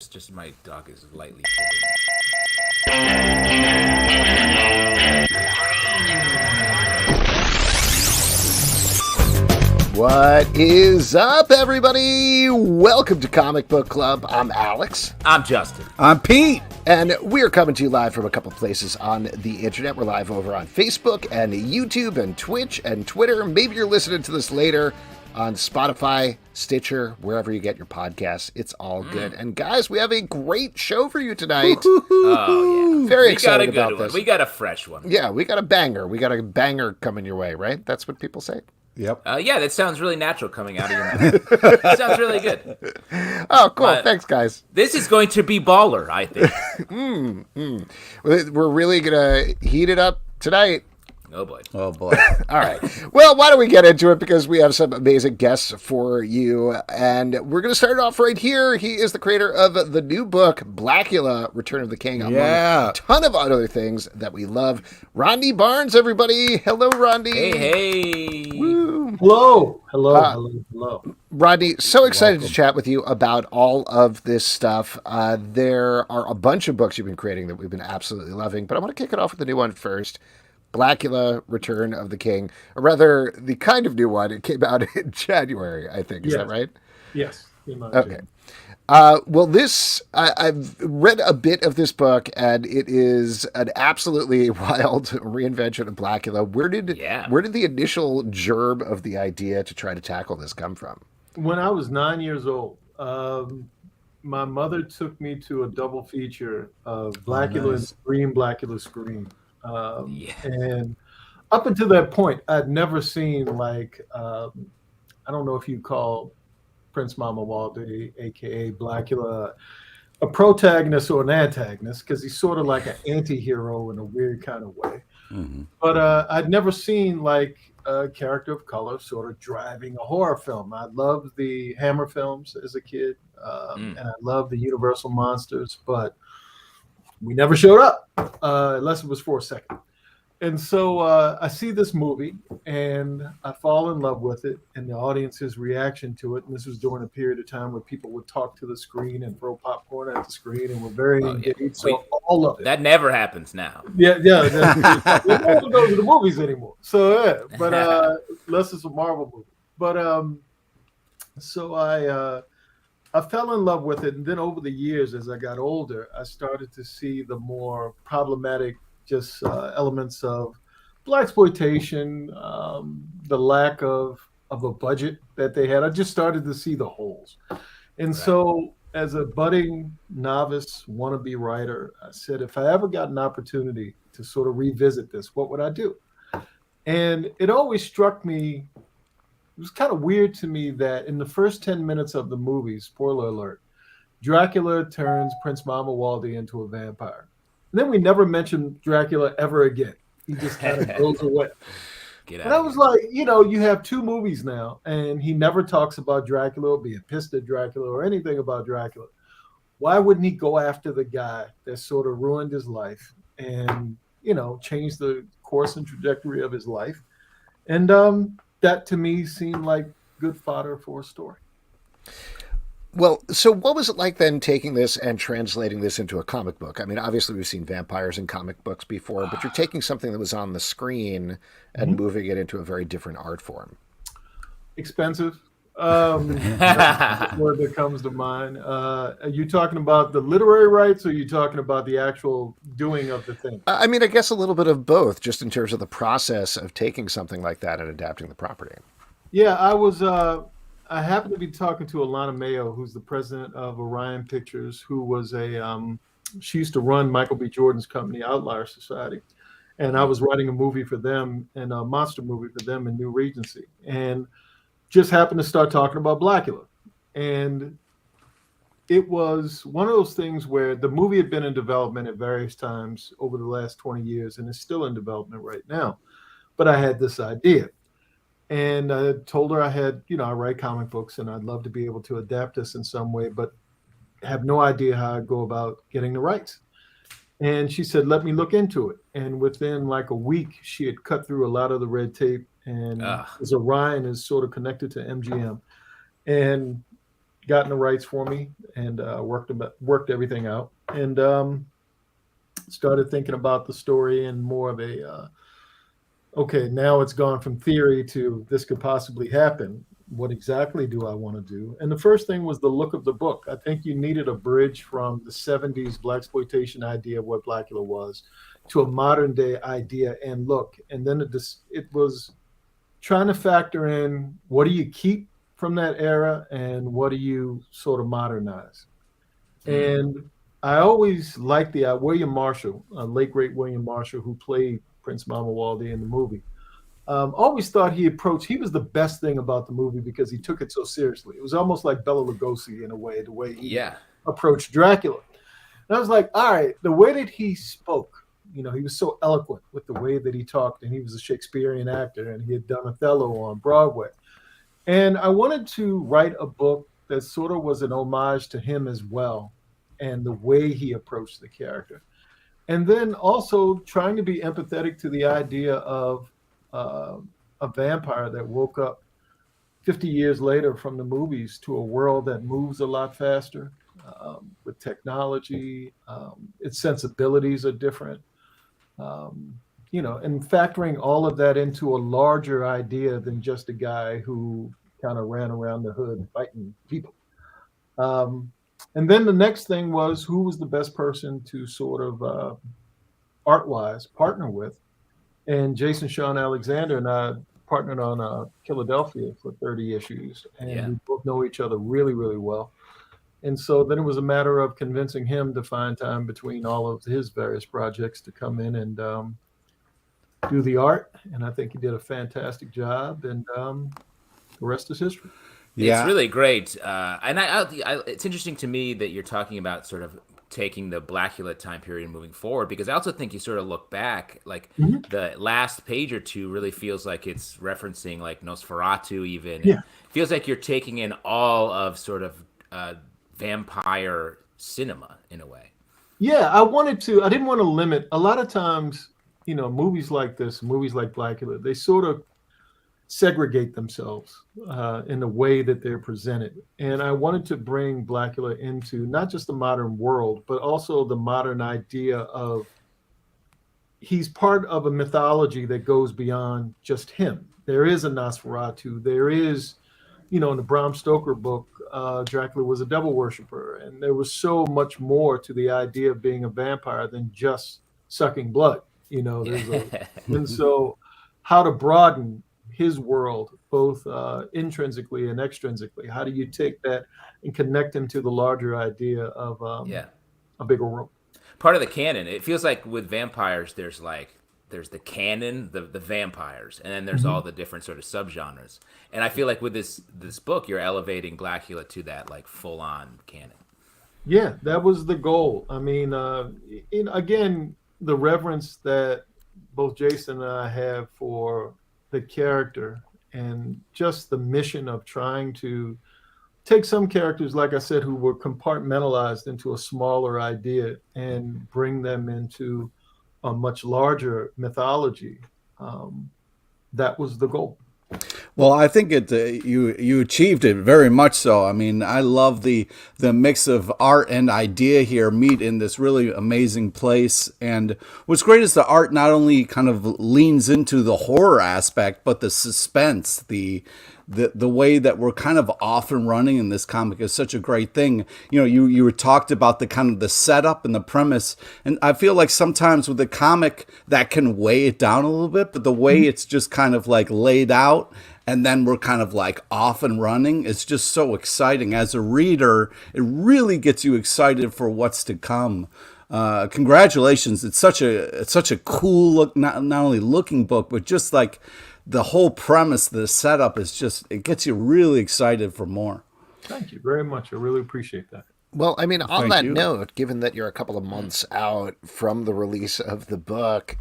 It's just my dog is lightly What is up, everybody? Welcome to Comic Book Club. I'm Alex. I'm Justin. I'm Pete. And we're coming to you live from a couple places on the internet. We're live over on Facebook and YouTube and Twitch and Twitter. Maybe you're listening to this later on Spotify, Stitcher, wherever you get your podcasts. It's all good. And guys, we have a great show for you tonight. Oh, yeah. Very excited about this. We got a fresh one. Yeah, we got a banger. We got a banger coming your way, right? That's what people say. Yep. Yeah, that sounds really natural coming out of your mouth. That sounds really good. Oh, cool. Thanks, guys. This is going to be baller, I think. We're really going to heat it up tonight. Oh, boy. Oh, boy. All right. Well, why don't we get into it, because we have some amazing guests for you. And we're going to start off right here. He is the creator of the new book, Blacula, Return of the King, among a ton of other things that we love. Rodney Barnes, everybody. Hello, Rodney. Hey. Woo. Hello. Hello. Rodney, so excited to chat with you about all of this stuff. There are a bunch of books you've been creating that we've been absolutely loving, but I want to kick it off with the new one first. Blacula, Return of the King, or rather, the kind of new one. It came out in January, I think. Is that right? Yes. Okay. Well, I've read a bit of this book, and it is an absolutely wild reinvention of Blacula. Where did the initial germ of the idea to try to tackle this come from? When I was 9 years old, my mother took me to a double feature of Blacula and Scream, Blacula Scream. And up until that point, I'd never seen, like, I don't know if you call Prince Mamuwalde, a.k.a. Blacula, a protagonist or an antagonist, because he's sort of like an anti-hero in a weird kind of way. Mm-hmm. But I'd never seen, like, a character of color sort of driving a horror film. I loved the Hammer films as a kid, and I loved the Universal monsters, but we never showed up unless it was for a second. And so I see this movie and I fall in love with it, and the audience's reaction to it. And this was during a period of time where people would talk to the screen and throw popcorn at the screen and were very engaged. Yeah. So all of it. That never happens now. Yeah. No one goes to the movies anymore. So, yeah, but unless it's a Marvel movie. But so I fell in love with it, and then over the years, as I got older, I started to see the more problematic elements of blaxploitation, the lack of a budget that they had. I just started to see the holes. And so as a budding novice wannabe writer, I said, if I ever got an opportunity to sort of revisit this, what would I do? And it always struck me, it was kind of weird to me that in the first 10 minutes of the movie, spoiler alert, Dracula turns Prince Mamuwalde into a vampire. And then we never mentioned Dracula ever again. He just kind of goes away. And I was like, you have two movies now, and he never talks about Dracula or being pissed at Dracula or anything about Dracula. Why wouldn't he go after the guy that sort of ruined his life and, changed the course and trajectory of his life? And that to me seemed like good fodder for a story. Well, so what was it like then taking this and translating this into a comic book? I mean, obviously we've seen vampires in comic books before, but you're taking something that was on the screen and moving it into a very different art form. Expensive. That's the word that comes to mind. Are you talking about the literary rights, or are you talking about the actual doing of the thing? I mean, I guess a little bit of both, just in terms of the process of taking something like that and adapting the property. Yeah, I happened to be talking to Alana Mayo, who's the president of Orion Pictures, who was she used to run Michael B. Jordan's company, Outlier Society. And I was writing a movie for them, and a monster movie for them in New Regency. And just happened to start talking about Blacula. And it was one of those things where the movie had been in development at various times over the last 20 years, and is still in development right now. But I had this idea. And I told her I had, I write comic books and I'd love to be able to adapt this in some way, but have no idea how I'd go about getting the rights. And she said, let me look into it. And within like a week, she had cut through a lot of the red tape, and as Orion is sort of connected to MGM, and gotten the rights for me and worked everything out, and started thinking about the story in more of a okay, now it's gone from theory to this could possibly happen. What exactly do I want to do? And the first thing was the look of the book. I think you needed a bridge from the 70s blaxploitation idea of what Blacula was to a modern day idea and look. And then it was trying to factor in what do you keep from that era and what do you sort of modernize. And I always liked the William Marshall, late great William Marshall, who played Prince Mamuwalde in the movie. Always thought he was the best thing about the movie because he took it so seriously. It was almost like Bela Lugosi in a way, the way he approached Dracula. And I was like, all right, the way that he spoke, he was so eloquent with the way that he talked, and he was a Shakespearean actor, and he had done Othello on Broadway. And I wanted to write a book that sort of was an homage to him as well, and the way he approached the character. And then also trying to be empathetic to the idea of a vampire that woke up 50 years later from the movies to a world that moves a lot faster with technology. Its sensibilities are different. And factoring all of that into a larger idea than just a guy who kind of ran around the hood fighting people. And then the next thing was who was the best person to sort of art-wise partner with. And Jason Sean Alexander and I partnered on Philadelphia for 30 issues. And we both know each other really, really well. And so then it was a matter of convincing him to find time between all of his various projects to come in and do the art. And I think he did a fantastic job. And the rest is history. Yeah. It's really great. And it's interesting to me that you're talking about sort of taking the Blacula time period and moving forward, because I also think you sort of look back, like the last page or two really feels like it's referencing like Nosferatu even. Yeah. It feels like you're taking in all of sort of vampire cinema in a way. Yeah, I didn't want to limit. A lot of times, movies like this, movies like Blacula, they sort of segregate themselves in the way that they're presented. And I wanted to bring Blacula into not just the modern world, but also the modern idea of he's part of a mythology that goes beyond just him. There is a Nosferatu. There is, in the Bram Stoker book, Dracula was a devil worshiper. And there was so much more to the idea of being a vampire than just sucking blood. And so how to broaden his world, both intrinsically and extrinsically. How do you take that and connect him to the larger idea of a bigger world? Part of the canon, it feels like with vampires, there's the canon, the vampires, and then there's all the different sort of subgenres. And I feel like with this book, you're elevating Blacula to that like full on canon. Yeah, that was the goal. I mean, again, the reverence that both Jason and I have for the character and just the mission of trying to take some characters, like I said, who were compartmentalized into a smaller idea and bring them into a much larger mythology. That was the goal. Well, I think you achieved it very much so. I mean, I love the mix of art and idea here meet in this really amazing place. And what's great is the art not only kind of leans into the horror aspect, but the suspense, the way that we're kind of off and running in this comic is such a great thing. You were talked about the kind of the setup and the premise, and I feel like sometimes with the comic that can weigh it down a little bit, but the way it's just kind of like laid out and then we're kind of like off and running, it's just so exciting. As a reader, it really gets you excited for what's to come. Congratulations. It's such a cool look, not only looking book, but just like the whole premise, the setup is just, it gets you really excited for more. Thank you very much. I really appreciate that. Well, I mean, on that note, given that you're a couple of months out from the release of the book,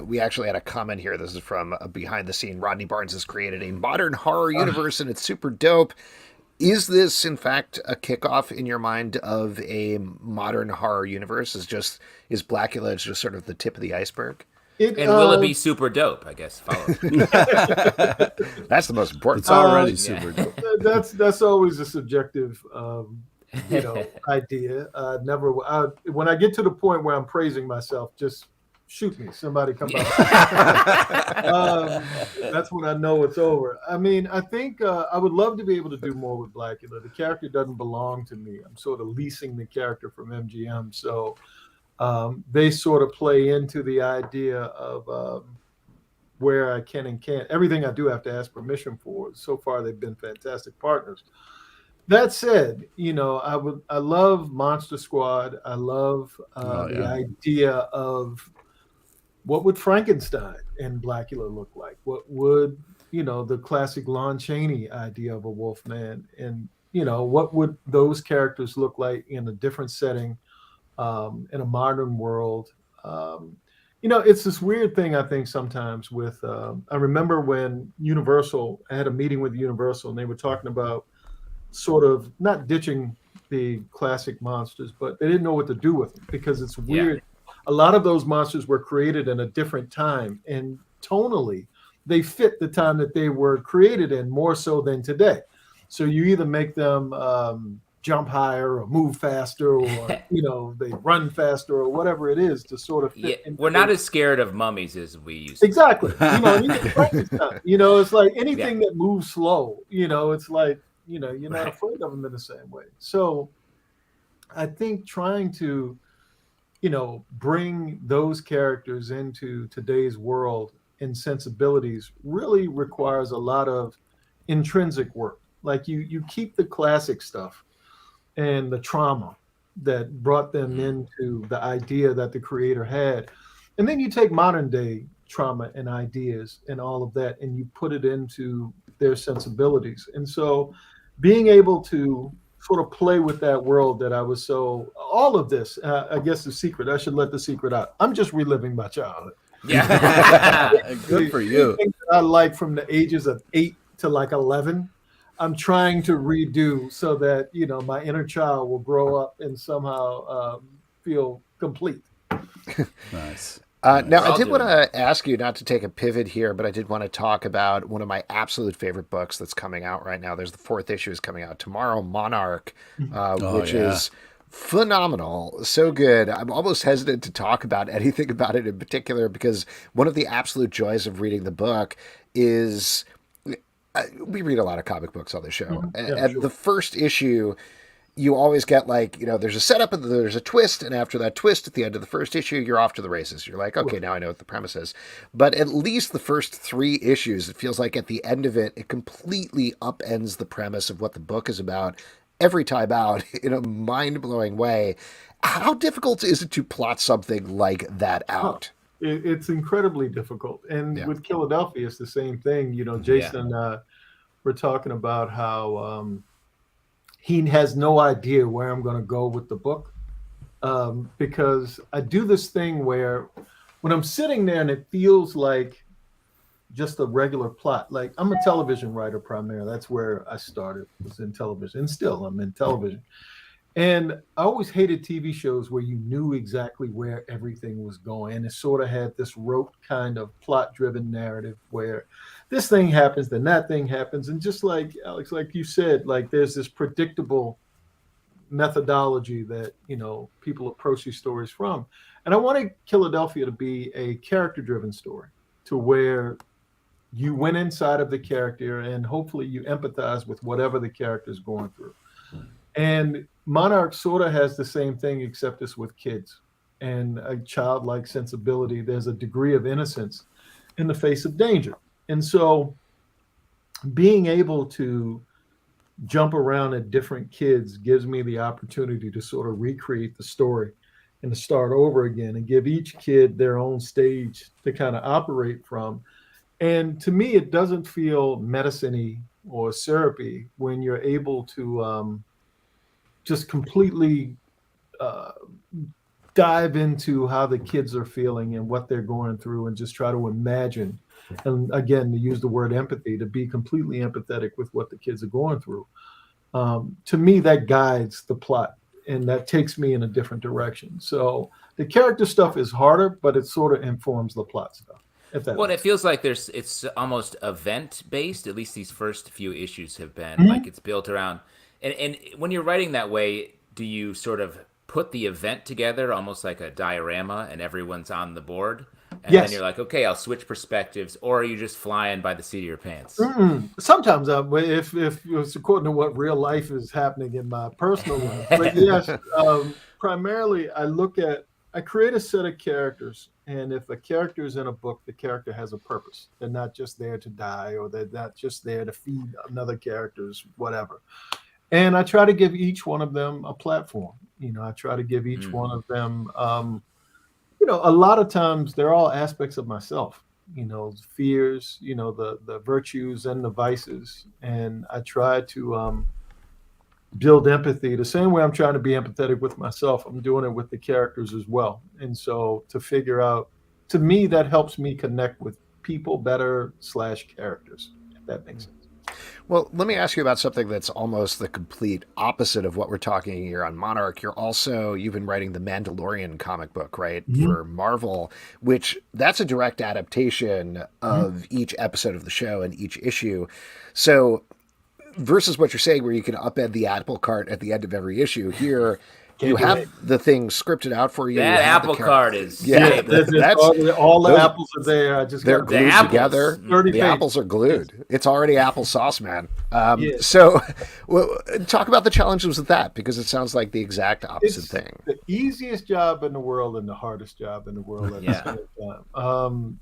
we actually had a comment here. This is from behind the scene. Rodney Barnes has created a modern horror universe, and it's super dope. Is this, in fact, a kickoff in your mind of a modern horror universe? Is Blacula just sort of the tip of the iceberg? And will it be super dope? I guess. Follow. That's the most important. It's already super dope. That's always a subjective, idea. Never. When I get to the point where I'm praising myself, just shoot me. Somebody come by. That's when I know it's over. I mean, I think I would love to be able to do more with Blacula. The character doesn't belong to me. I'm sort of leasing the character from MGM, so they sort of play into the idea of where I can and can't. Everything I do have to ask permission for. So far, they've been fantastic partners. That said, I love Monster Squad. I love the idea of what would Frankenstein and Blacula look like? What would, the classic Lon Chaney idea of a Wolfman? And, what would those characters look like in a different setting, in a modern world? It's this weird thing, I think, sometimes with, I remember when I had a meeting with Universal, and they were talking about sort of not ditching the classic monsters, but they didn't know what to do with them because it's weird. Yeah. A lot of those monsters were created in a different time, and tonally, they fit the time that they were created in more so than today. So you either make them jump higher or move faster, or they run faster, or whatever it is to sort of fit. We're not as scared of mummies as we used to. Exactly. It's like anything that moves slow. It's like you're not afraid of them in the same way. So I think trying to bring those characters into today's world and sensibilities really requires a lot of intrinsic work. Like you keep the classic stuff and the trauma that brought them into the idea that the creator had. And then you take modern day trauma and ideas and all of that, and you put it into their sensibilities. And so being able to sort of play with that world that I was all of this, I guess the secret, I should let the secret out. I'm just reliving my childhood. Yeah. Good for you. Things that I like from the ages of 8 to like 11, I'm trying to redo so that, my inner child will grow up and somehow feel complete. Nice. Now, I did want to ask you, not to take a pivot here, but I did want to talk about one of my absolute favorite books that's coming out right now. There's the 4th issue is coming out tomorrow, Monarch, which is phenomenal. So good. I'm almost hesitant to talk about anything about it in particular because one of the absolute joys of reading the book is we read a lot of comic books on the show. And the first issue, you always get there's a setup and there's a twist. And after that twist at the end of the first issue, you're off to the races. You're like, okay, now I know what the premise is. But at least the first 3 issues, it feels like at the end of it, it completely upends the premise of what the book is about every time out in a mind-blowing way. How difficult is it to plot something like that out? It's incredibly difficult. And with Philadelphia, it's the same thing. Jason, we're talking about how he has no idea where I'm going to go with the book because I do this thing where when I'm sitting there and it feels like just a regular plot, like I'm a television writer primarily. That's where I started, was in television, and still I'm in television. And I always hated TV shows where you knew exactly where everything was going. And it sort of had this rote kind of plot-driven narrative where this thing happens, then that thing happens. And just like, Alex, like you said, like there's this predictable methodology that, people approach these stories from. And I wanted Philadelphia to be a character-driven story to where you went inside of the character and hopefully you empathize with whatever the character is going through. And Monarch sort of has the same thing, except it's with kids and a childlike sensibility. There's a degree of innocence in the face of danger. And so being able to jump around at different kids gives me the opportunity to sort of recreate the story and to start over again and give each kid their own stage to kind of operate from. And to me, it doesn't feel medicine-y or syrupy when you're able to just completely dive into how the kids are feeling and what they're going through and just try to imagine. And again, to use the word empathy, to be completely empathetic with what the kids are going through. To me, that guides the plot and that takes me in a different direction. So the character stuff is harder, but it sort of informs the plot stuff. Well, it feels like it's almost event based. At least these first few issues have been like it's built around. And when you're writing that way, do you sort of put the event together almost like a diorama, and everyone's on the board? And then you're like, okay, I'll switch perspectives, or are you just flying by the seat of your pants? Sometimes, if it's according to what real life is happening in my personal life. But yes, primarily I create a set of characters, and if a character is in a book, the character has a purpose. They're not just there to die, or they're not just there to feed another character's whatever. And I try to give each one of them a platform. I try to give each one of them, a lot of times they're all aspects of myself, fears, the virtues and the vices. And I try to build empathy the same way I'm trying to be empathetic with myself. I'm doing it with the characters as well. And so to figure out, to me, that helps me connect with people better / characters, if that makes sense. Well, let me ask you about something that's almost the complete opposite of what we're talking here on Monarch. You've been writing the Mandalorian comic book, right, for Marvel, which that's a direct adaptation of each episode of the show and each issue. So versus what you're saying, where you can upend the apple cart at the end of every issue, here you have the thing scripted out for you. That apple cart is that's all the apples are there. I just they're glued together. The apples are glued. It's already applesauce, man. So talk about the challenges with that, because it sounds like the exact opposite thing. The easiest job in the world and the hardest job in the world at the same time.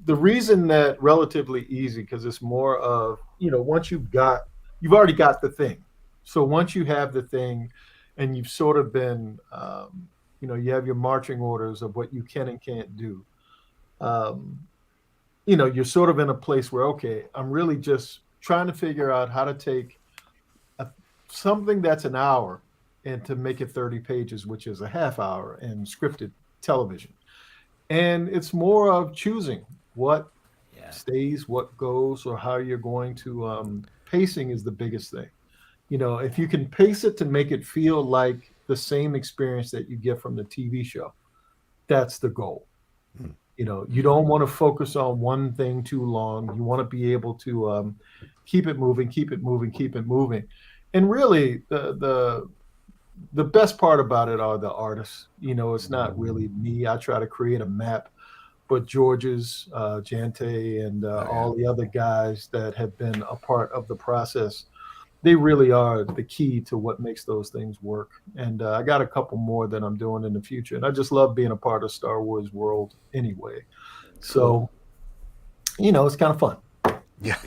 The reason that relatively easy, because it's more of, once you've already got the thing. So once you have the thing, and you've sort of been, you have your marching orders of what you can and can't do. You're sort of in a place where, okay, I'm really just trying to figure out how to take something that's an hour and to make it 30 pages, which is a half hour in scripted television. And it's more of choosing what stays, what goes, or how you're going to, pacing is the biggest thing. If you can pace it to make it feel like the same experience that you get from the TV show, that's the goal. You don't want to focus on one thing too long. You want to be able to keep it moving. And really, the best part about it are the artists. It's not really me. I try to create a map, but George's, Jante, and all the other guys that have been a part of the process, they really are the key to what makes those things work. And I got a couple more that I'm doing in the future. And I just love being a part of Star Wars world anyway. So, it's kind of fun. Yeah.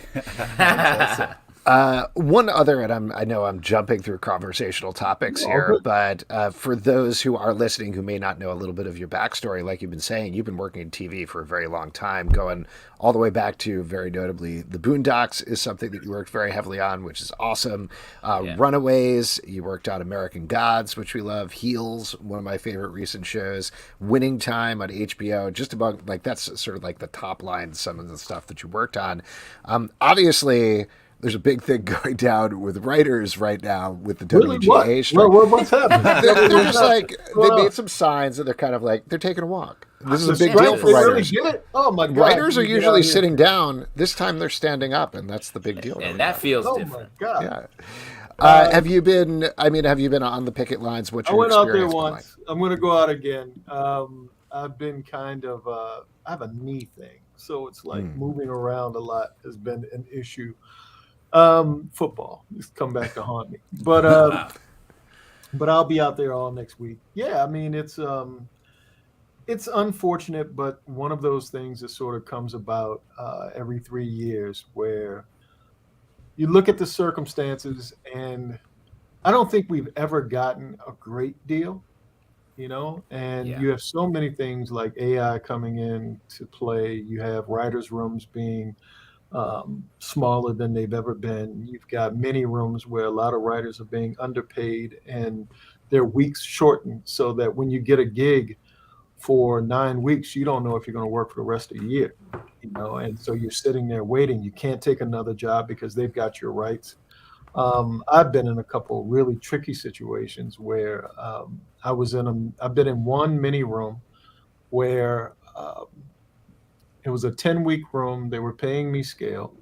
One other, and I know I'm jumping through conversational topics here, but for those who are listening who may not know a little bit of your backstory, like you've been saying, you've been working in TV for a very long time, going all the way back to, very notably, The Boondocks is something that you worked very heavily on, which is awesome. Runaways, you worked on American Gods, which we love. Heels, one of my favorite recent shows. Winning Time on HBO, just about, that's sort of like the top line, some of the stuff that you worked on. Obviously, there's a big thing going down with writers right now with the WGA strike. What's happening? They're just like, they made some signs and they're kind of like, they're taking a walk. This is a big deal for writers. Oh my God. Writers are usually sitting down. This time they're standing up, and that's the big deal. And that feels different. Oh my God. Yeah. Have you been on the picket lines? What's your experience? I went out there once. I'm going to go out again. I've been kind of, I have a knee thing. So it's like moving around a lot has been an issue. Football has come back to haunt me, but I'll be out there all next week. Yeah, I mean it's unfortunate, but one of those things that sort of comes about every 3 years, where you look at the circumstances, and I don't think we've ever gotten a great deal, and you have so many things like AI coming in to play. You have writers' rooms being smaller than they've ever been. You've got many rooms where a lot of writers are being underpaid and their weeks shortened, so that when you get a gig for 9 weeks, you don't know if you're going to work for the rest of the year, and so you're sitting there waiting. You can't take another job because they've got your rights. I've been in a couple really tricky situations where I've been in one mini room where it was a 10-week room. They were paying me scale.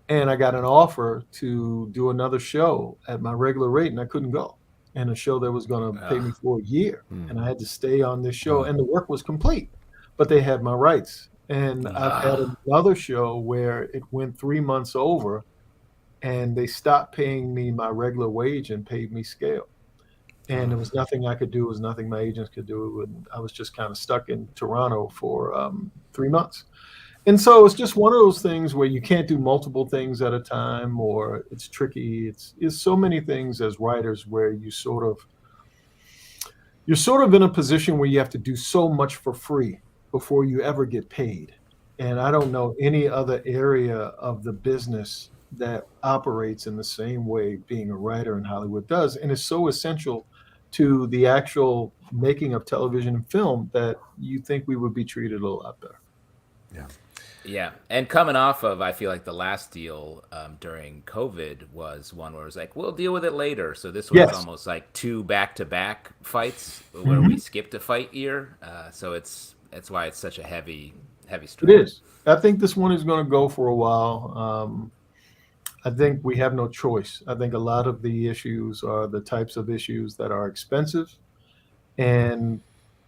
And I got an offer to do another show at my regular rate, and I couldn't go. And a show that was going to pay me for a year. And I had to stay on this show, and the work was complete, but they had my rights. And I've had another show where it went 3 months over, and they stopped paying me my regular wage and paid me scale. And there was nothing I could do. There was nothing my agents could do. And I was just kind of stuck in Toronto for 3 months. And so it's just one of those things where you can't do multiple things at a time, or it's tricky. It's so many things as writers where you're sort of in a position where you have to do so much for free before you ever get paid. And I don't know any other area of the business that operates in the same way being a writer in Hollywood does. And it's so essential to the actual making of television and film that you think we would be treated a lot better. Yeah. Yeah, and coming off of, I feel like the last deal during COVID was one where it was like, we'll deal with it later. So this was almost like 2 back-to-back fights where we skipped a fight year. So that's why it's such a heavy story. It is. I think this one is going to go for a while. I think we have no choice. I think a lot of the issues are the types of issues that are expensive, and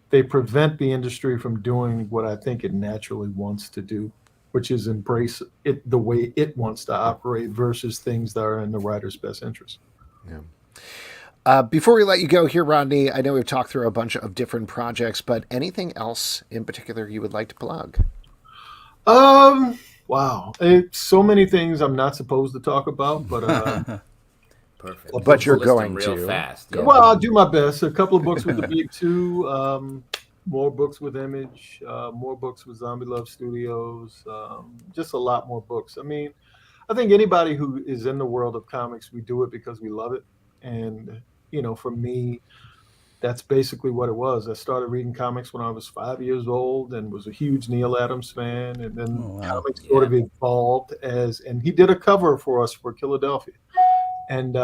they prevent the industry from doing what I think it naturally wants to do, which is embrace it the way it wants to operate versus things that are in the writer's best interest. Yeah. Before we let you go here, Rodney, I know we've talked through a bunch of different projects, but anything else in particular you would like to plug? Wow. It's so many things I'm not supposed to talk about, but Perfect. But you're List them going real to. fast. Go. Yeah. well, I'll do my best. A couple of books with the big two, more books with Image, more books with Zombie Love Studios, just a lot more books. I mean, I think anybody who is in the world of comics, we do it because we love it. And, for me, that's basically what it was. I started reading comics when I was 5 years old and was a huge Neil Adams fan. And then comics sort of evolved and he did a cover for us for Philadelphia. And,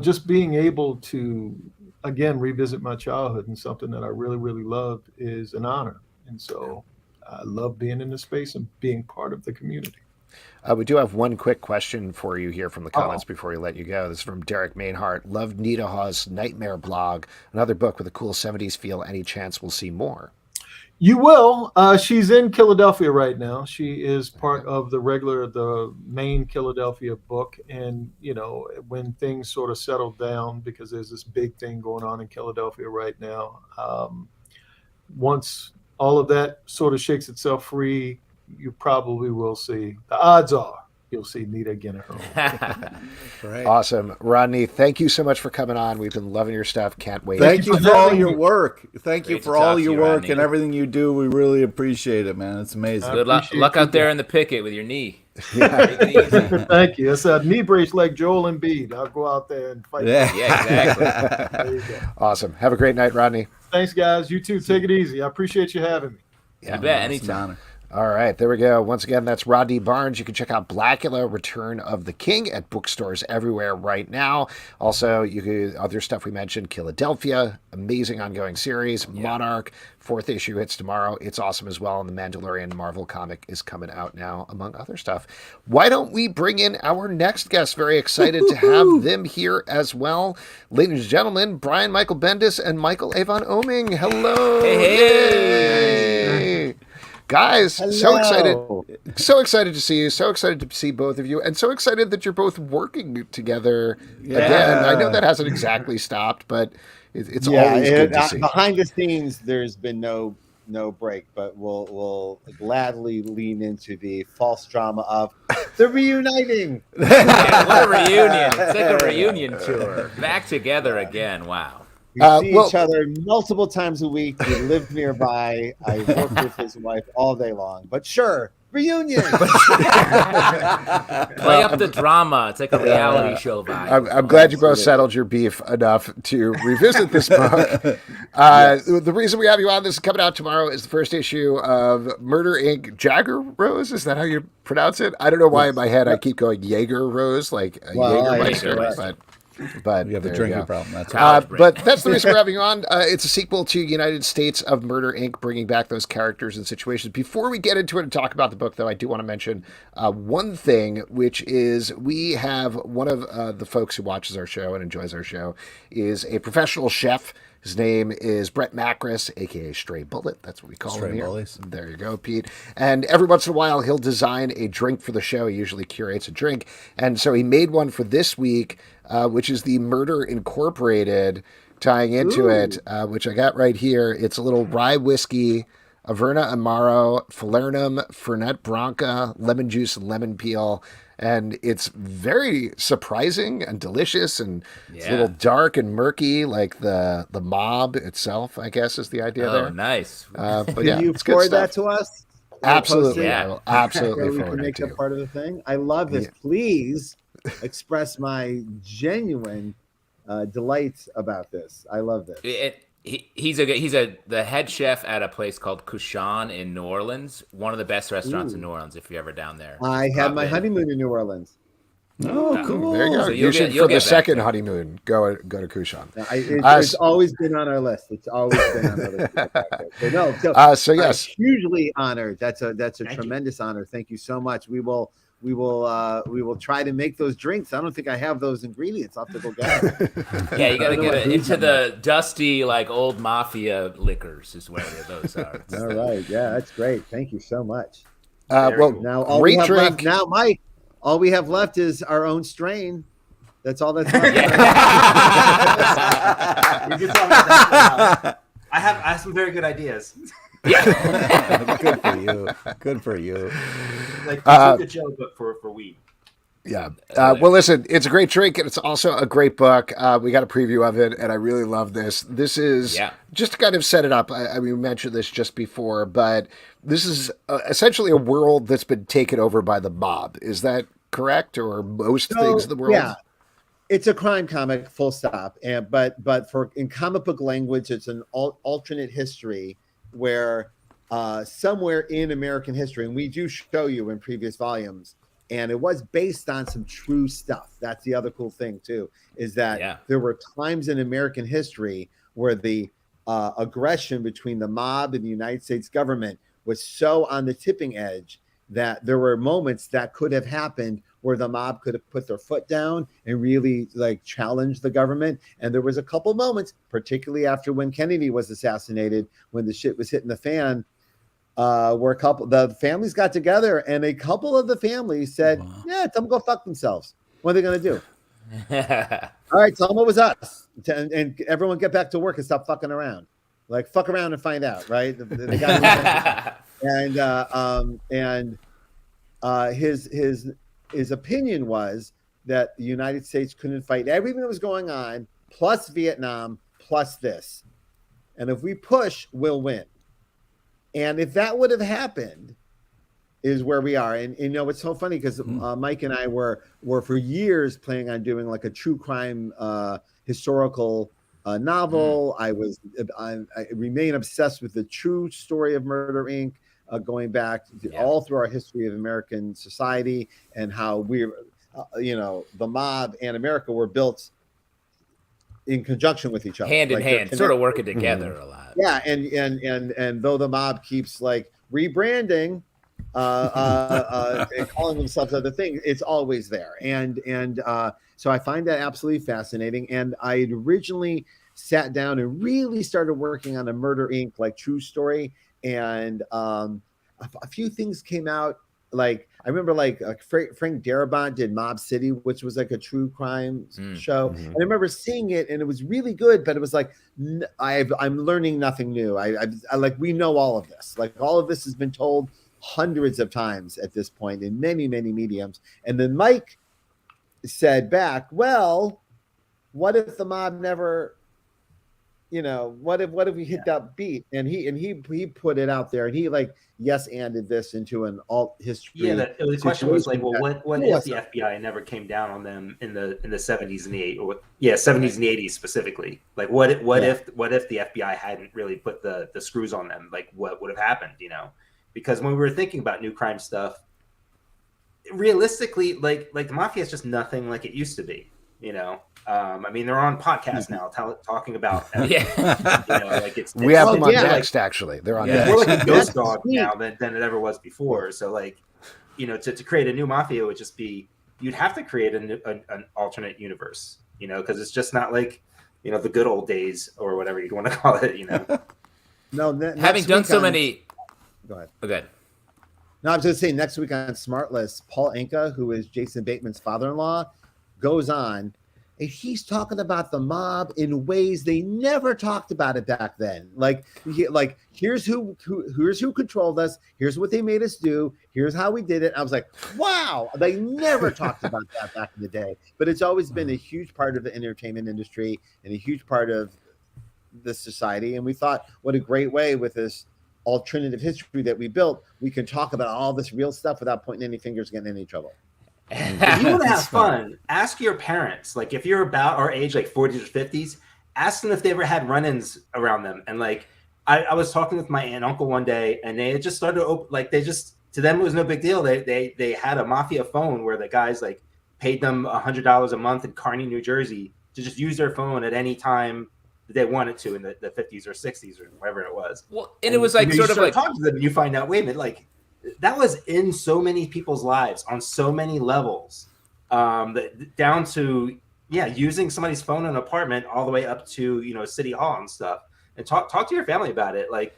just being able to, again, revisit my childhood and something that I really, really loved is an honor. And so I love being in this space and being part of the community. We do have one quick question for you here from the comments before we let you go. This is from Derek Mainhart. Loved Nita Hawes' Nightmare blog. Another book with a cool 70s feel. Any chance we'll see more? You will. She's in Philadelphia right now. She is part of the main Philadelphia book. And, when things sort of settle down, because there's this big thing going on in Philadelphia right now, once all of that sort of shakes itself free, you probably will see. The odds are you'll see Nita again at her home. Right. Awesome. Rodney, thank you so much for coming on. We've been loving your stuff. Can't wait. Thank you for all your work. Thank you Great for to all talk to your you, work Rodney. and everything you do. We really appreciate it, man. It's amazing. Good luck out there in the picket with your knee. Yeah. Take it easy. Thank you. It's a knee brace like Joel Embiid. I'll go out there and fight. Yeah. Yeah, exactly. There you go. Awesome. Have a great night, Rodney. Thanks, guys. You too. Take it easy. I appreciate you having me. Yeah. You bet. It's an Anytime. honor. All right, there we go. Once again, that's Rodney Barnes. You can check out Blacula, Return of the King at bookstores everywhere right now. Also, you can other stuff we mentioned, Philadelphia, amazing ongoing series, Monarch, 4th issue hits tomorrow. It's awesome as well. And the Mandalorian Marvel comic is coming out now, among other stuff. Why don't we bring in our next guest? Very excited to have them here as well. Ladies and gentlemen, Brian Michael Bendis and Michael Avon Oeming. Hello. Hey. Yay. Guys, Hello. so excited to see you, so excited to see both of you, and so excited that you're both working together again. I know that hasn't exactly stopped, but it's always good to see. Behind the scenes, there's been no break, but we'll gladly lean into the false drama of the reuniting. Yeah, what a reunion. It's like a reunion tour. Back together again. Wow. We see each other multiple times a week. We live nearby. I work with his wife all day long. But sure, reunion. Play up the drama. It's like a reality show vibe. I'm glad you both settled your beef enough to revisit this book. Yes. The reason we have you on, this is coming out tomorrow, is the first issue of Murder Inc. Jagger Rose. Is that how you pronounce it? I don't know why in my head I keep going Jaeger Rose, like a Jägermeister, but You have a there drinking go. problem. That's College break. But that's the reason we're having you on. It's a sequel to United States of Murder Inc., bringing back those characters and situations. Before we get into it and talk about the book, though, I do want to mention one thing, which is we have one of the folks who watches our show and enjoys our show is a professional chef. His name is Brett Macris, a.k.a. Stray Bullet. That's what we call him here. Bullies. There you go, Pete. And every once in a while, he'll design a drink for the show. He usually curates a drink. And so he made one for this week, which is the Murder Incorporated, tying into it, which I got right here. It's a little rye whiskey, Averna Amaro, Falernum, Fernet Branca, lemon juice, and lemon peel. And it's very surprising and delicious, and it's a little dark and murky, like the mob itself, I guess, is the idea there. Oh, nice. But yeah, Can you it's good forward stuff. that to us? Absolutely, Yeah. I will absolutely So we forward can it make to that you. part of the thing. I love this. Yeah. Please express my genuine delight about this. I love this. He's the head chef at a place called Kushan in New Orleans. One of the best restaurants in New Orleans. If you're ever down there, I had Pop my in. honeymoon in New Orleans. Oh, cool. There you go. So you should, you'll for the get back second there. honeymoon, go to Kushan. It's always been on our list. It's always been on our list. So yes, I'm hugely honored. That's a Thank you. tremendous honor. Thank you so much. We will try to make those drinks. I don't think I have those ingredients. I'll have to go get them. Yeah, you got to I don't know get what it booze into I'm the dusty, like old mafia liquors is where those are. All right. Yeah, that's great. Thank you so much. Very well, cool. Now all great we have drink. left now, Mike. All we have left is our own strain. That's all that's left. We can talk about that now. I have some very good ideas. Good for you. Good for you. Like the Joe, but for weed. Yeah. Well, listen, it's a great drink, and it's also a great book. We got a preview of it, and I really love this. This is just to kind of set it up. I mean, we mentioned this just before, but this is essentially a world that's been taken over by the mob. Is that correct, or most things in the world? Yeah. It's a crime comic, full stop. And but for in comic book language, it's an alternate history where somewhere in American history, and we do show you in previous volumes, and it was based on some true stuff. That's the other cool thing too, is that there were times in American history where the aggression between the mob and the United States government was so on the tipping edge that there were moments that could have happened where the mob could have put their foot down and really like challenged the government. And there was a couple moments, particularly after when Kennedy was assassinated, when the shit was hitting the fan, where the families got together, and a couple of the families said, yeah, tell them go fuck themselves. What are they going to do? All right, tell them it was us. And everyone get back to work and stop fucking around. Like, fuck around and find out, right? The guy his opinion was that the United States couldn't fight everything that was going on, plus Vietnam, plus this. And if we push, we'll win. And if that would have happened, is where we are. And you know, it's so funny because Mike and I were for years planning on doing like a true crime historical novel. I remain obsessed with the true story of Murder Inc., going back all through our history of American society and how we're, the mob and America were built in conjunction with each other, hand in hand, sort of working together a lot. Yeah, and though the mob keeps like rebranding, and calling themselves other things, it's always there. And so I find that absolutely fascinating. And I had originally sat down and really started working on a Murder Inc. like true story. And a few things came out. Like I remember, Frank Darabont did Mob City, which was like a true crime show. And I remember seeing it, and it was really good. But it was like I'm learning nothing new. I like we know all of this. Like all of this has been told hundreds of times at this point in many mediums. And then Mike said back, "Well, what if the mob never what if we hit that beat? And he put it out there, and he like yes-anded this into an alt history. Yeah, the question was like, well, what if the Awesome. FBI never came down on them in the 70s and the 70s and the 80s specifically? Like, what if the FBI hadn't really put the screws on them? Like, what would have happened? Because when we were thinking about new crime stuff, realistically, like the mafia is just nothing like it used to be. I mean, they're on podcasts now talking about like we have them on yeah. next. Actually, they're on more next. like a ghost dog now than it ever was before. So like, to create a new mafia would just be, you'd have to create an alternate universe, because it's just not like, the good old days or whatever you'd want to call it, No, Having done so many. Go ahead. Okay. No, I was going to say next week on Smartlist, Paul Anka, who is Jason Bateman's father-in-law, goes on, and he's talking about the mob in ways they never talked about it back then. Like here's who controlled us. Here's what they made us do. Here's how we did it. I was like, wow, they never talked about that back in the day. But it's always been a huge part of the entertainment industry and a huge part of the society. And we thought, what a great way with this alternative history that we built, we can talk about all this real stuff without pointing any fingers, getting in any trouble. If you want to have fun, ask your parents. Like, if you're about our age, like 40s or 50s, ask them if they ever had run-ins around them. And like, I was talking with my aunt and uncle one day, and they just started to them it was no big deal. They had a mafia phone where the guys like paid them $100 a month in Kearney, New Jersey, to just use their phone at any time that they wanted to in the 50s or 60s or wherever it was. Well, and it was like sort of like talking to them, and you find out, wait a minute, like that was in so many people's lives on so many levels, down to using somebody's phone in an apartment all the way up to City Hall and stuff. And talk to your family about it. Like,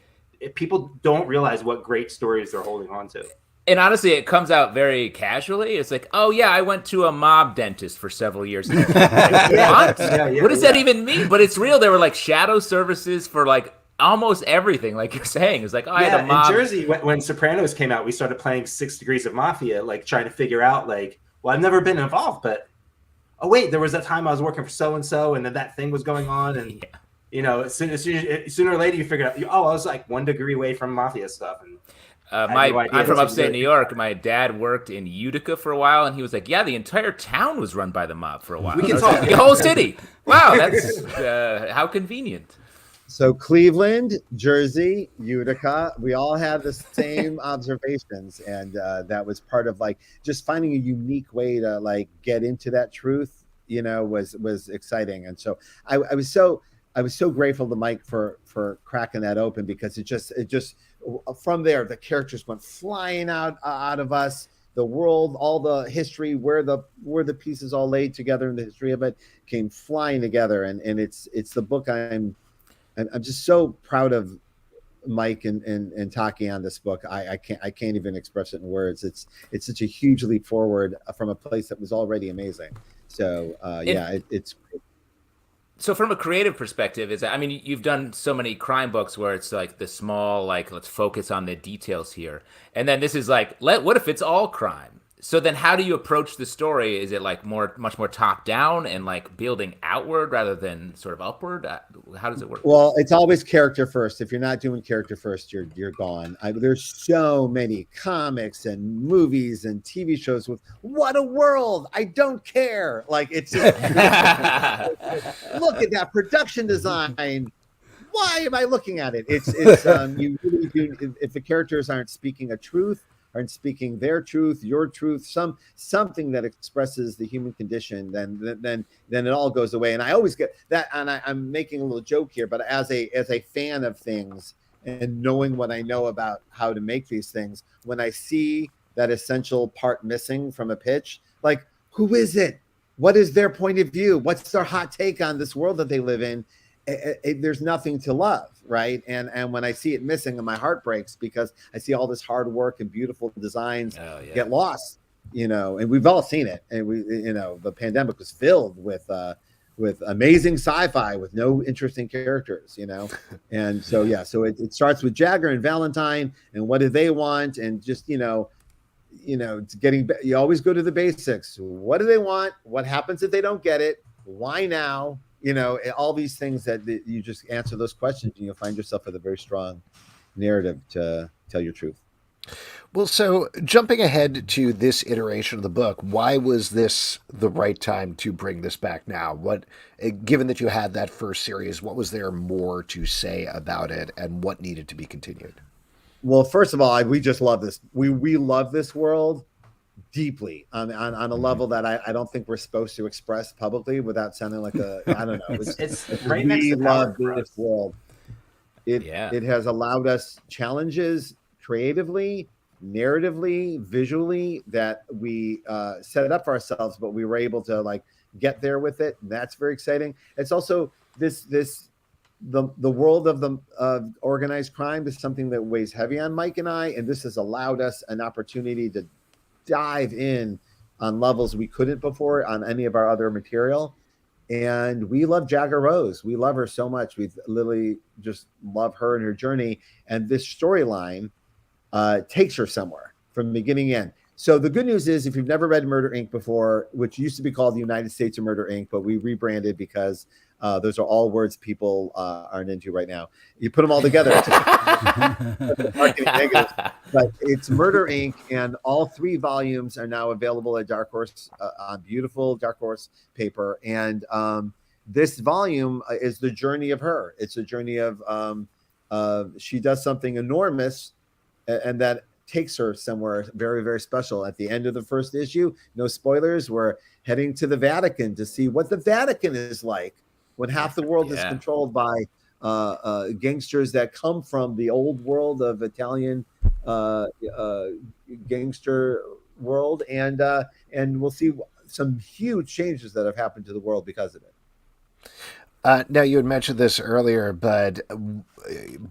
people don't realize what great stories they're holding on to. And honestly, it comes out very casually. It's like, oh yeah, I went to a mob dentist for several years. Like, what? What does that even mean? But it's real. There were like shadow services for like almost everything. Like you're saying, it's like, oh, I had a mob. In Jersey, when Sopranos came out, we started playing 6 Degrees of Mafia, like trying to figure out, like, well, I've never been involved, but oh wait, there was that time I was working for so and so, and then that thing was going on, and sooner or later you figure out, I was like 1 degree away from mafia stuff. And I'm from upstate New York. My dad worked in Utica for a while, and he was like, "Yeah, the entire town was run by the mob for a while. We can talk the whole city. Wow, that's how convenient." So Cleveland, Jersey, Utica, we all had the same observations, and that was part of like just finding a unique way to like get into that truth. Was exciting, and so I was so grateful to Mike for cracking that open, because it just from there the characters went flying out of us, the world, all the history, where the pieces all laid together in the history of it came flying together, and it's the book I'm just so proud of Mike and Taki on this book. I can't even express it in words. It's such a huge leap forward from a place that was already amazing. So it's great. So from a creative perspective, you've done so many crime books where it's like the small, like, let's focus on the details here. And then this is like, what if it's all crime? So then how do you approach the story? Is it like much more top down and like building outward rather than sort of upward? How does it work? Well, it's always character first. If you're not doing character first, you're gone. There's so many comics and movies and TV shows with what a world. I don't care. Like, it's just, look at that production design. Why am I looking at it? It's you really do. If the characters aren't speaking a truth, aren't speaking their truth, your truth, something that expresses the human condition, then it all goes away. And I always get that, and I'm making a little joke here, but as a fan of things and knowing what I know about how to make these things, when I see that essential part missing from a pitch, like, who is it? What is their point of view? What's their hot take on this world that they live in? There's nothing to love, right? And when I see it missing, and my heart breaks, because I see all this hard work and beautiful designs get lost, and we've all seen it. And the pandemic was filled with amazing sci-fi with no interesting characters, and so it starts with Jagger and Valentine, and what do they want, and just you always go to the basics. What do they want? What happens if they don't get it? Why now? all these things that you just answer those questions, and you'll find yourself with a very strong narrative to tell your truth. Well, so jumping ahead to this iteration of the book, why was this the right time to bring this back now? Given that you had that first series, what was there more to say about it, and what needed to be continued? Well, first of all, we just love this. We love this world deeply on a level that I don't think we're supposed to express publicly without sounding like I don't know. It's right next to love power this world. It has allowed us challenges creatively, narratively, visually that we set it up for ourselves, but we were able to get there with it. And that's very exciting. It's also the world of organized crime is something that weighs heavy on Mike and I, and this has allowed us an opportunity to dive in on levels we couldn't before on any of our other material. And we love Jagger Rose. We love her so much. We literally just love her and her journey. And this storyline takes her somewhere from beginning to end. So the good news is, if you've never read Murder Inc. before, which used to be called the United States of Murder Inc., but we rebranded because those are all words people aren't into right now. You put them all together. Marketing negatives. But it's Murder Inc., and all 3 volumes are now available at Dark Horse on beautiful Dark Horse paper. And this volume is the journey of her. It's a journey of she does something enormous, and that takes her somewhere very, very special. At the end of the first issue, no spoilers, we're heading to the Vatican to see what the Vatican is like when half the world is controlled by gangsters that come from the old world of Italian gangster world, and we'll see some huge changes that have happened to the world because of it. Now, you had mentioned this earlier, but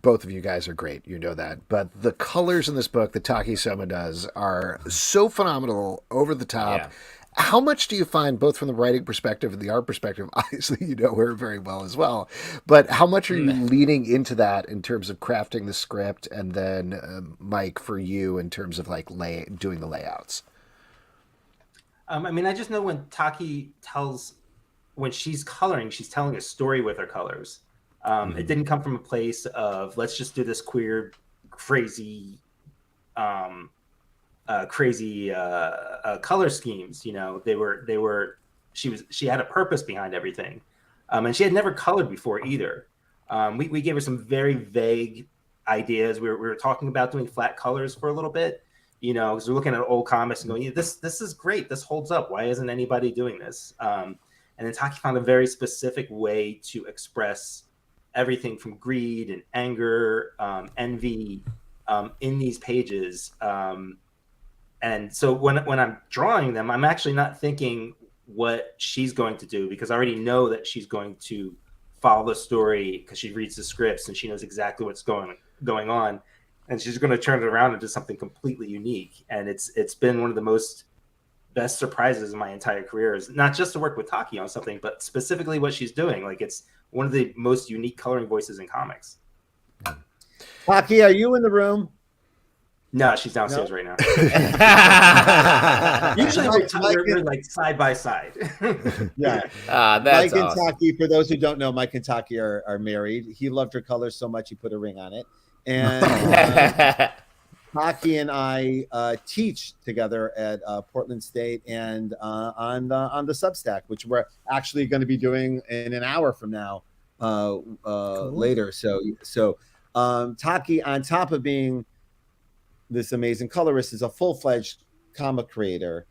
both of you guys are great. You know that. But the colors in this book that Taki Soma does are so phenomenal, over the top. Yeah. How much do you find, both from the writing perspective and the art perspective, obviously you know her very well as well, but how much are you leaning into that in terms of crafting the script, and then, Mike, for you, in terms of doing the layouts? I mean, I just know when Taki when she's coloring, she's telling a story with her colors. It didn't come from a place of, let's just do this queer, crazy color schemes. She had a purpose behind everything. And she had never colored before either. We gave her some very vague ideas. We were talking about doing flat colors for a little bit, because we're looking at old comics and going, this is great. This holds up. Why isn't anybody doing this? And then Taki found a very specific way to express everything from greed and anger, envy in these pages. And so when I'm drawing them, I'm actually not thinking what she's going to do, because I already know that she's going to follow the story because she reads the scripts and she knows exactly what's going on. And she's going to turn it around into something completely unique. And it's been one of the best surprises in my entire career, is not just to work with Taki on something, but specifically what she's doing. It's one of the most unique coloring voices in comics. Taki, are you in the room? No, she's downstairs right now. Usually we're side by side. Yeah. That's Mike and awesome. Taki, for those who don't know, Mike and Taki are married. He loved her colors so much he put a ring on it. And Taki and I teach together at Portland State and on the Substack, which we're actually going to be doing in an hour from now later. So Taki, on top of being this amazing colorist, is a full-fledged comic creator.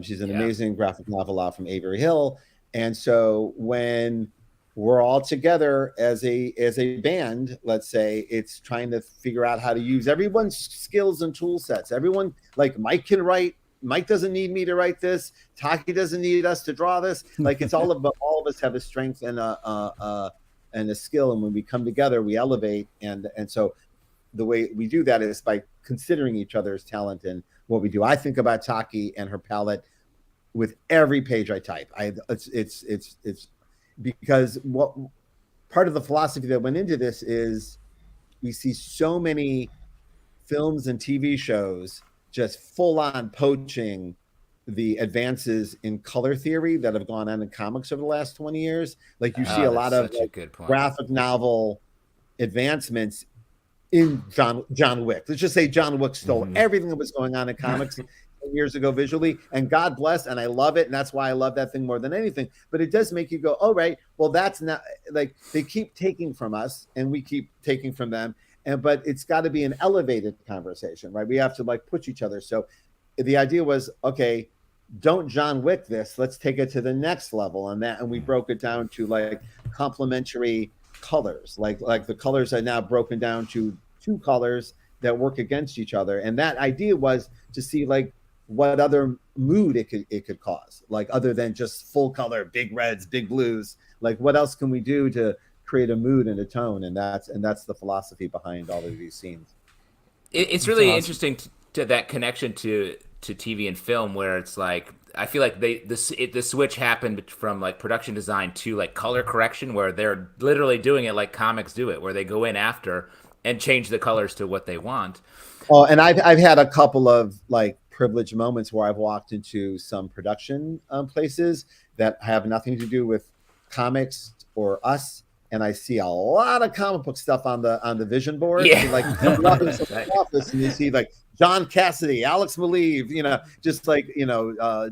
She's an amazing graphic novel out from Avery Hill. And so when we're all together as a band, let's say, it's trying to figure out how to use everyone's skills and tool sets. Everyone, Mike can write. Mike doesn't need me to write this. Taki doesn't need us to draw this. It's all of us have a strength and a skill, and when we come together, we elevate. And so the way we do that is by considering each other's talent and what we do. I think about Taki and her palette with every page I type. It's because what part of the philosophy that went into this is we see so many films and TV shows just full on poaching the advances in color theory that have gone on in comics over the last 20 years. Like you see a that's lot of such a good point. graphic novel advancements in John Wick. Let's just say John Wick stole everything that was going on in comics 10 years ago visually, and God bless, and I love it, and that's why I love that thing more than anything. But it does make you go, oh, right, well, that's not, like, they keep taking from us and we keep taking from them, but it's got to be an elevated conversation, right? We have to like push each other. So the idea was, okay, don't John Wick this, let's take it to the next level on that. And we broke it down to like complementary colors, like the colors are now broken down to 2 colors that work against each other. And that idea was to see like what other mood it could cause, like other than just full color, big reds, big blues, like what else can we do to create a mood and a tone? And that's the philosophy behind all of these scenes. It's really interesting to that connection to TV and film, where it's like, I feel like the switch happened from like production design to like color correction, where they're literally doing it like comics do it, where they go in after and change the colors to what they want. Oh, and I've had a couple of like privileged moments where I've walked into some production places that have nothing to do with comics or us, and I see a lot of comic book stuff on the vision board. Yeah. And, like you walk into the office and you see like John Cassidy, Alex Maleev, just like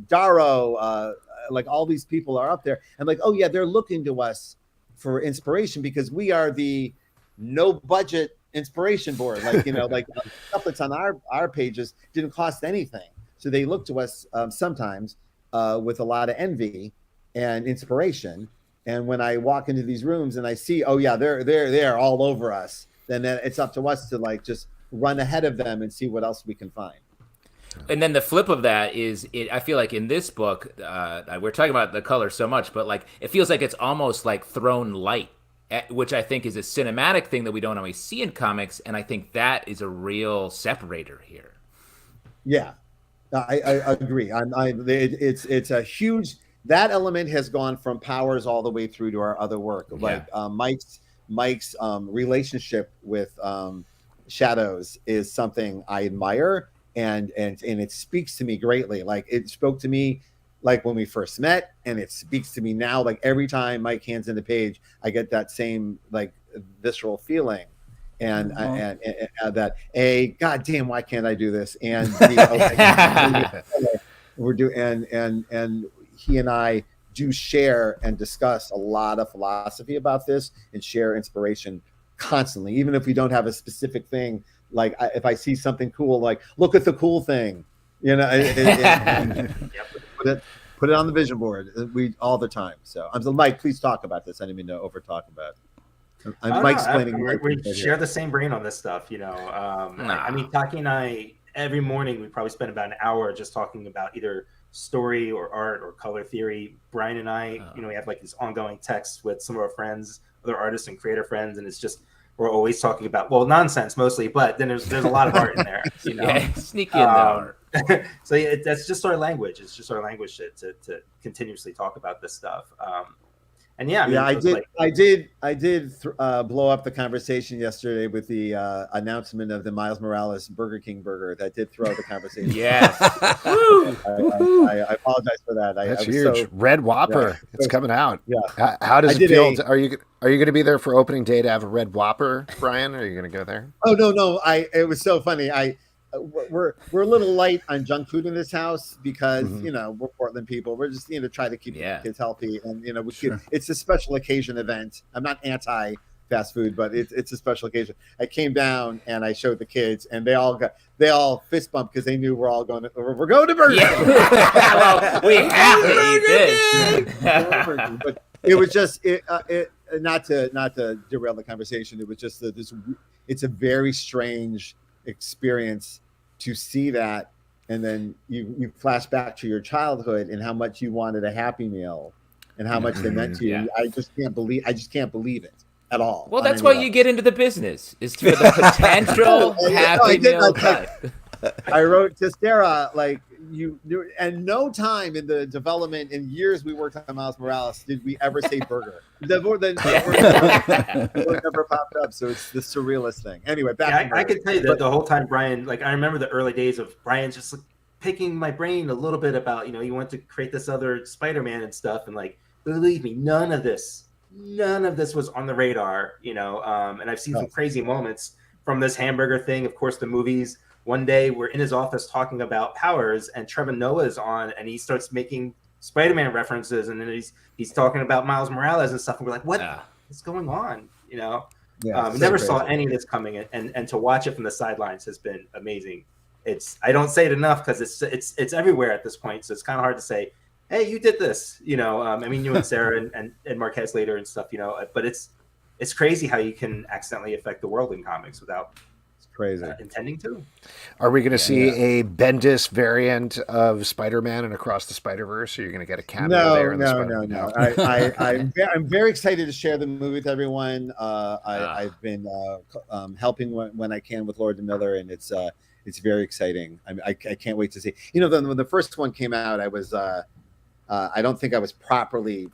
Darrow, like all these people are up there, and like, oh yeah, they're looking to us for inspiration because we are the no budget inspiration board, like like stuff that's on our pages didn't cost anything, so they look to us sometimes with a lot of envy and inspiration. And when I walk into these rooms and I see, oh yeah, they're all over us, then it's up to us to like just run ahead of them and see what else we can find. And then the flip of that is, I feel like in this book, we're talking about the color so much, but like it feels like it's almost like thrown light, which I think is a cinematic thing that we don't always see in comics, and I think that is a real separator here. Yeah, I agree. It's a huge, that element has gone from Powers all the way through to our other work. Like Mike's relationship with Shadows is something I admire, and it speaks to me greatly. Like it spoke to me like when we first met, and it speaks to me now. Like every time Mike hands in the page, I get that same like visceral feeling, and that goddamn, why can't I do this? And we're doing, and he and I do share and discuss a lot of philosophy about this and share inspiration constantly, even if we don't have a specific thing. Like if I see something cool, like look at the cool thing, put it on the vision board. We all the time. So I'm Mike, please talk about this. I didn't mean to over talk about it. Mike's explaining. We share the same brain on this stuff, I mean, Taki and I, every morning we probably spend about an hour just talking about either story or art or color theory. Brian and I, we have like these ongoing texts with some of our friends, other artists and creator friends, and it's just, we're always talking about, well, nonsense mostly, but then there's a lot of art in there, Yeah, sneaky in there. So that's just our language. It's just our language to continuously talk about this stuff. I did blow up the conversation yesterday with the announcement of the Miles Morales Burger King burger. That did throw the conversation. Yes. I apologize for that. That's huge. So, Red Whopper. Yeah. It's coming out. Yeah. How does it feel? Are you going to be there for opening day to have a Red Whopper, Brian? Are you going to go there? Oh no. It was so funny. We're a little light on junk food in this house because we're Portland people. We're just try to keep kids healthy, and it's a special occasion event. I'm not anti fast food, but it's a special occasion. I came down and I showed the kids, and they all fist bumped because they knew we're going to Burger King. Well, we have to eat this. But it was just not to derail the conversation. It was just it's a very strange experience to see that, and then you flash back to your childhood and how much you wanted a Happy Meal and how much they meant to you. Yeah. I just can't believe it at all. Well, that's why you get into the business, is for the potential Happy Meal. I wrote to Sarah, like, and no time in the development in years we worked on Miles Morales did we ever say burger. The word never popped up, so it's the surrealist thing. Anyway, I can tell you that the whole time, Brian, like I remember the early days of Brian just picking my brain a little bit about, you want to create this other Spider-Man and stuff, and like, believe me, none of this was on the radar, and I've seen some crazy moments from this hamburger thing. Of course, the movies. One day we're in his office talking about powers, and Trevor Noah's on, and he starts making Spider-Man references, and then he's talking about Miles Morales and stuff, and we're like, what's going on? Never saw any of this coming, and to watch it from the sidelines has been amazing. I don't say it enough because it's everywhere at this point, so it's kind of hard to say, hey, you did this, you and Sarah and Marquez later and stuff, but it's crazy how you can accidentally affect the world in comics without crazy intending to. Are we going to see a Bendis variant of Spider-Man and Across the Spider-Verse? Or you're going to get a cameo there? No. I'm very excited to share the movie with everyone. I've been helping when I can with Lord and Miller, and it's very exciting. I can't wait to see. When the first one came out, I was I don't think I was properly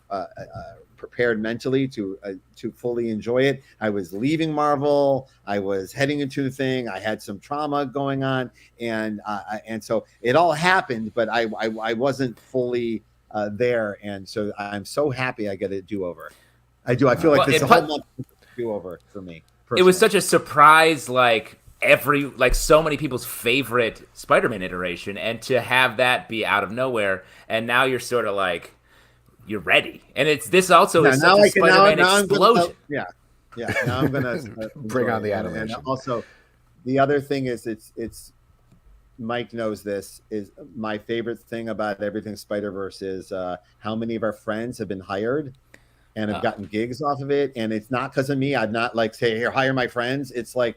prepared mentally to fully enjoy it. I was leaving Marvel. I was heading into the thing. I had some trauma going on, and so it all happened, but I wasn't fully there, and so I'm so happy I get a do-over. I do. I feel like this whole month is a do-over for me. Personally. It was such a surprise, like so many people's favorite Spider-Man iteration, and to have that be out of nowhere, and now you're sort of like, you're ready, and this also is such a Spider-Man explosion. Now I'm gonna bring on the animation. And also, the other thing is, it's Mike knows this, is my favorite thing about everything Spider-Verse is how many of our friends have been hired and have gotten gigs off of it, and it's not because of me. I'm not like, say, here, hire my friends. It's like,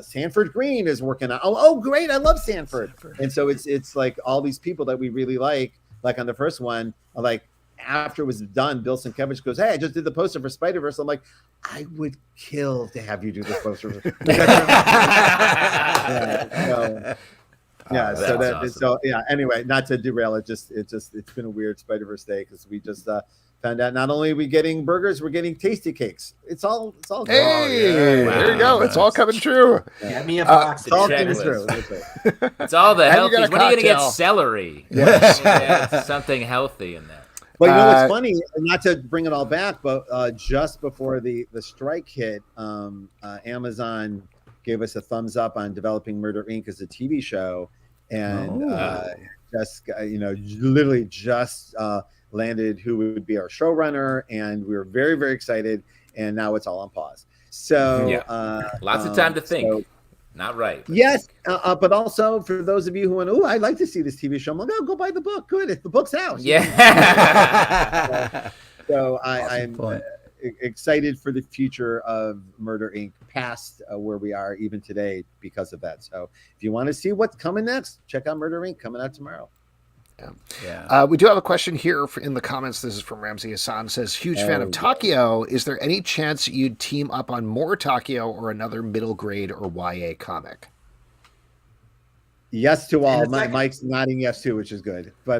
Sanford Green is working on. Oh, great, I love Sanford. And so it's like all these people that we really like on the first one, like. After it was done, Bill Sienkiewicz goes, hey, I just did the poster for Spider-Verse. I'm like, I would kill to have you do this poster. Anyway, not to derail it, it's been a weird Spider-Verse day because we just found out not only are we getting burgers, we're getting tasty cakes. It's all good. Hey, there you go. It's all coming true. Get me a box. It's all coming true. It's all the healthy. When are you going to get celery? Yes. Something healthy in there. Well, what's funny, not to bring it all back, but just before the strike hit, Amazon gave us a thumbs up on developing Murder Inc. as a TV show, and literally just landed who would be our showrunner, and we were very, very excited, and now it's all on pause. So lots of time to think. So, not right. Yes, but also for those of you who went, I'd like to see this TV show. I'm like, go buy the book. Good, if the book's out. Yeah. So I'm excited for the future of Murder Inc. past where we are even today because of that. So if you want to see what's coming next, check out Murder Inc. coming out tomorrow. We do have a question here in the comments. This is from Ramsey Hassan. Says, huge fan of Takio. Is there any chance you'd team up on more Takio or another middle grade or YA comic? Yes to all. Mike's nodding yes to, which is good. But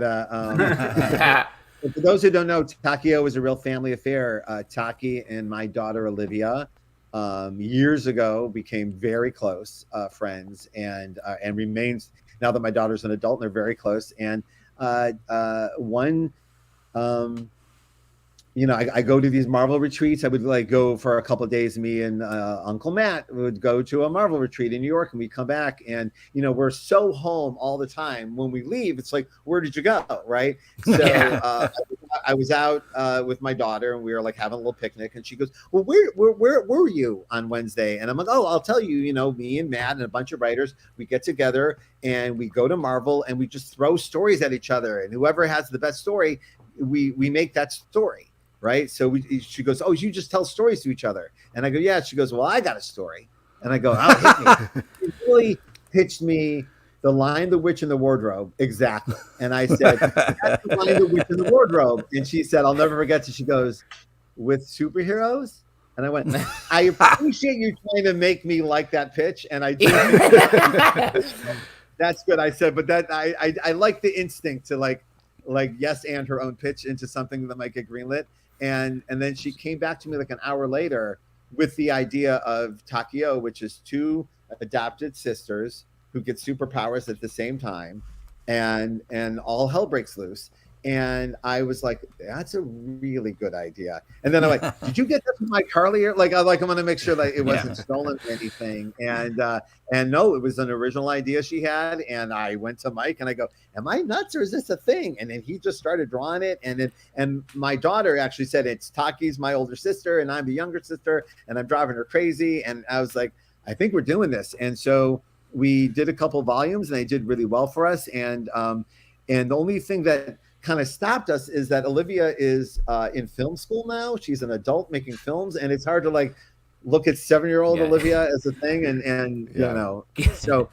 for those who don't know, Takio is a real family affair. Taki and my daughter Olivia years ago became very close friends, and remains now that my daughter's an adult, and they're very close. And I go to these Marvel retreats. I would go for a couple of days. Me and Uncle Matt would go to a Marvel retreat in New York, and we come back, and we're so home all the time. When we leave, it's like, where did you go? Right. So I was out with my daughter, and we were having a little picnic, and she goes, well, where were you on Wednesday? And I'm like, I'll tell you. Me and Matt and a bunch of writers, we get together and we go to Marvel, and we just throw stories at each other, and whoever has the best story, we make that story. Right. So she goes, oh, you just tell stories to each other. And I go, yeah. She goes, well, I got a story. And I go, hit me. She really pitched me The Lion, the Witch, and the Wardrobe. Exactly. And I said, that's The Lion, the Witch, and the Wardrobe. And she said, I'll never forget it. She goes, with superheroes? And I went, I appreciate you trying to make me like that pitch. And I did. That's good. I said, but that I like the instinct to yes and her own pitch into something that might get greenlit. And then she came back to me an hour later with the idea of Takio, which is two adopted sisters who get superpowers at the same time. and all hell breaks loose. And I was like, that's a really good idea. And then I'm like, did you get that from Mike Harley? Like, I want to make sure that it wasn't stolen or anything. And no, it was an original idea she had. And I went to Mike and I go, am I nuts or is this a thing? And then he just started drawing it. And my daughter actually said, it's Taki's my older sister and I'm the younger sister and I'm driving her crazy. And I was like, I think we're doing this. And so we did a couple volumes and they did really well for us. And the only thing that kind of stopped us is that Olivia is in film school now. She's an adult making films, and it's hard to like look at 7-year-old Olivia as a thing. And you know, so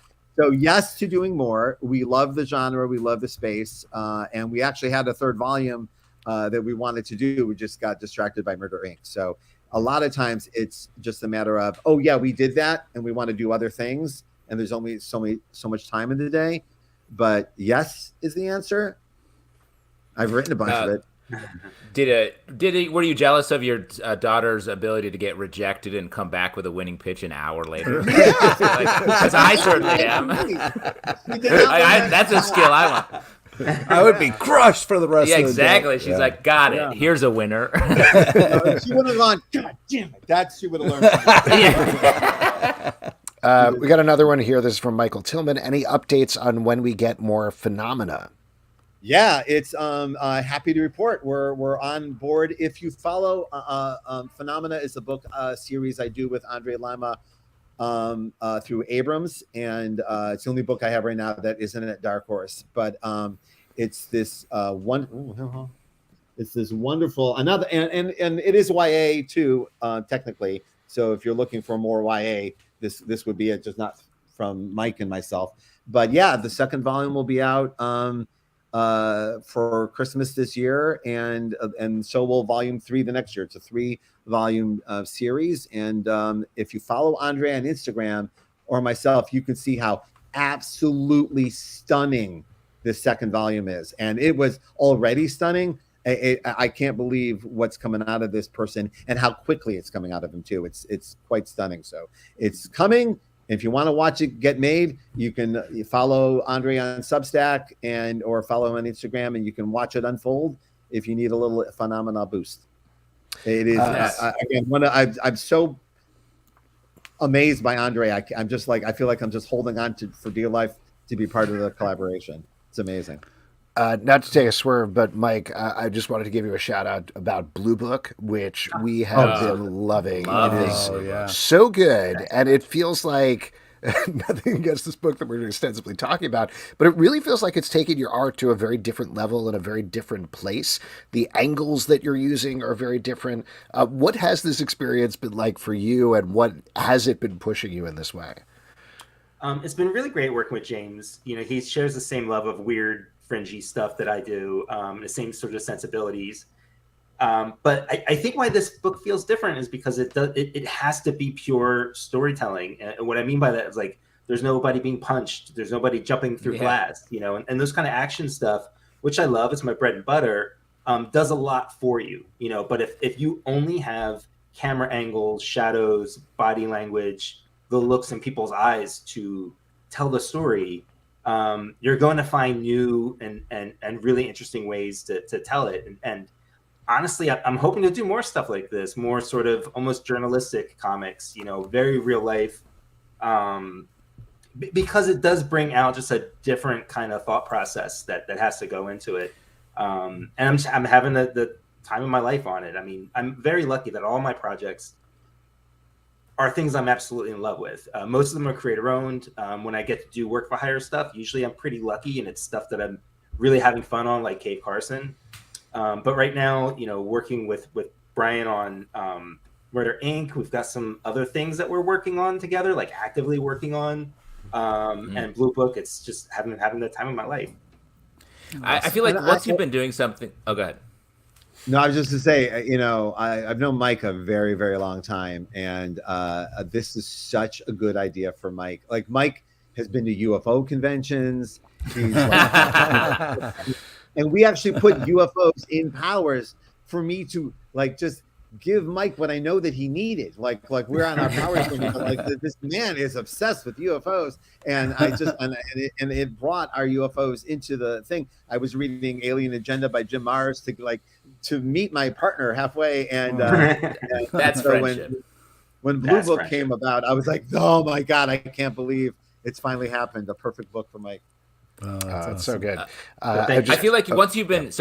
yes to doing more. We love the genre, we love the space, and we actually had a third volume that we wanted to do. We just got distracted by Murder Inc. So a lot of times it's just a matter of, oh yeah, we did that, and we want to do other things, and there's only so much time in the day. But yes is the answer. I've written a bunch of it. Were you jealous of your daughter's ability to get rejected and come back with a winning pitch an hour later? Because I certainly am. That's a skill I want. I would be crushed for the rest of the day. Exactly. She's like, got it. Here's a winner. She would have gone, God damn it. She would have learned. We got another one here. This is from Michael Tillman. Any updates on when we get more Phenomena? Yeah, it's happy to report we're on board. If you follow Phenomena is a book series I do with Andre Lima through Abrams, and it's the only book I have right now that isn't at Dark Horse. But it's this it's this wonderful another and it is YA too, technically. So if you're looking for more YA, this would be it, just not from Mike and myself. But yeah, the second volume will be out for Christmas this year, and so will volume 3 the next year. It's a 3-volume series, and if you follow Andre on Instagram or myself, you can see how absolutely stunning this second volume is, and it was already stunning. I can't believe what's coming out of this person and how quickly it's coming out of him too. It's quite stunning. So it's coming. If you want to watch it get made, you can follow Andre on Substack or follow him on Instagram, and you can watch it unfold if you need a little Phenomena boost. It is again I'm so amazed by Andre. I'm just like, I feel like I'm just holding on to for dear life to be part of the collaboration. It's amazing. Not to take a swerve, but Mike, I just wanted to give you a shout out about Blue Book, which we have been loving. It is so good, and it feels like nothing against this book that we're extensively talking about, but it really feels like it's taking your art to a very different level and a very different place. The angles that you're using are very different. What has this experience been like for you, and what has it been pushing you in this way? It's been really great working with James. You know, he shares the same love of weird, fringy stuff that I do, the same sort of sensibilities. But I think why this book feels different is because it has to be pure storytelling. And what I mean by that is, like, there's nobody being punched, there's nobody jumping through glass, you know, and those kind of action stuff, which I love, it's my bread and butter, does a lot for you, you know. But if you only have camera angles, shadows, body language, the looks in people's eyes to tell the story, you're going to find new and really interesting ways to tell it. And honestly, I'm hoping to do more stuff like this, more sort of almost journalistic comics, you know, very real life, because it does bring out just a different kind of thought process that has to go into it. And I'm having the time of my life on it. I mean, I'm very lucky that all my projects are things I'm absolutely in love with. Most of them are creator owned. When I get to do work for hire stuff, usually I'm pretty lucky, and it's stuff that I'm really having fun on, like Cave Carson. But right now, you know, working with Brian on Murder Inc., we've got some other things that we're working on together, like actively working on. And Blue Book, it's just having the time of my life. I feel like once you've been doing something, oh, go ahead. No, I was just to say, you know, I've known Mike a very, very long time, and this is such a good idea for Mike. Like, Mike has been to UFO conventions. He's like, and we actually put UFOs in Powers for me to, like, just give Mike what I know that he needed. Like we're on our power thing. Like this man is obsessed with UFOs, and I just and it brought our UFOs into the thing. I was reading Alien Agenda by Jim Mars to meet my partner halfway, and that's so friendship. When Blue Book came about, I was like, oh my God, I can't believe it's finally happened. A perfect book for Mike. That's awesome. So good. I feel like once you've been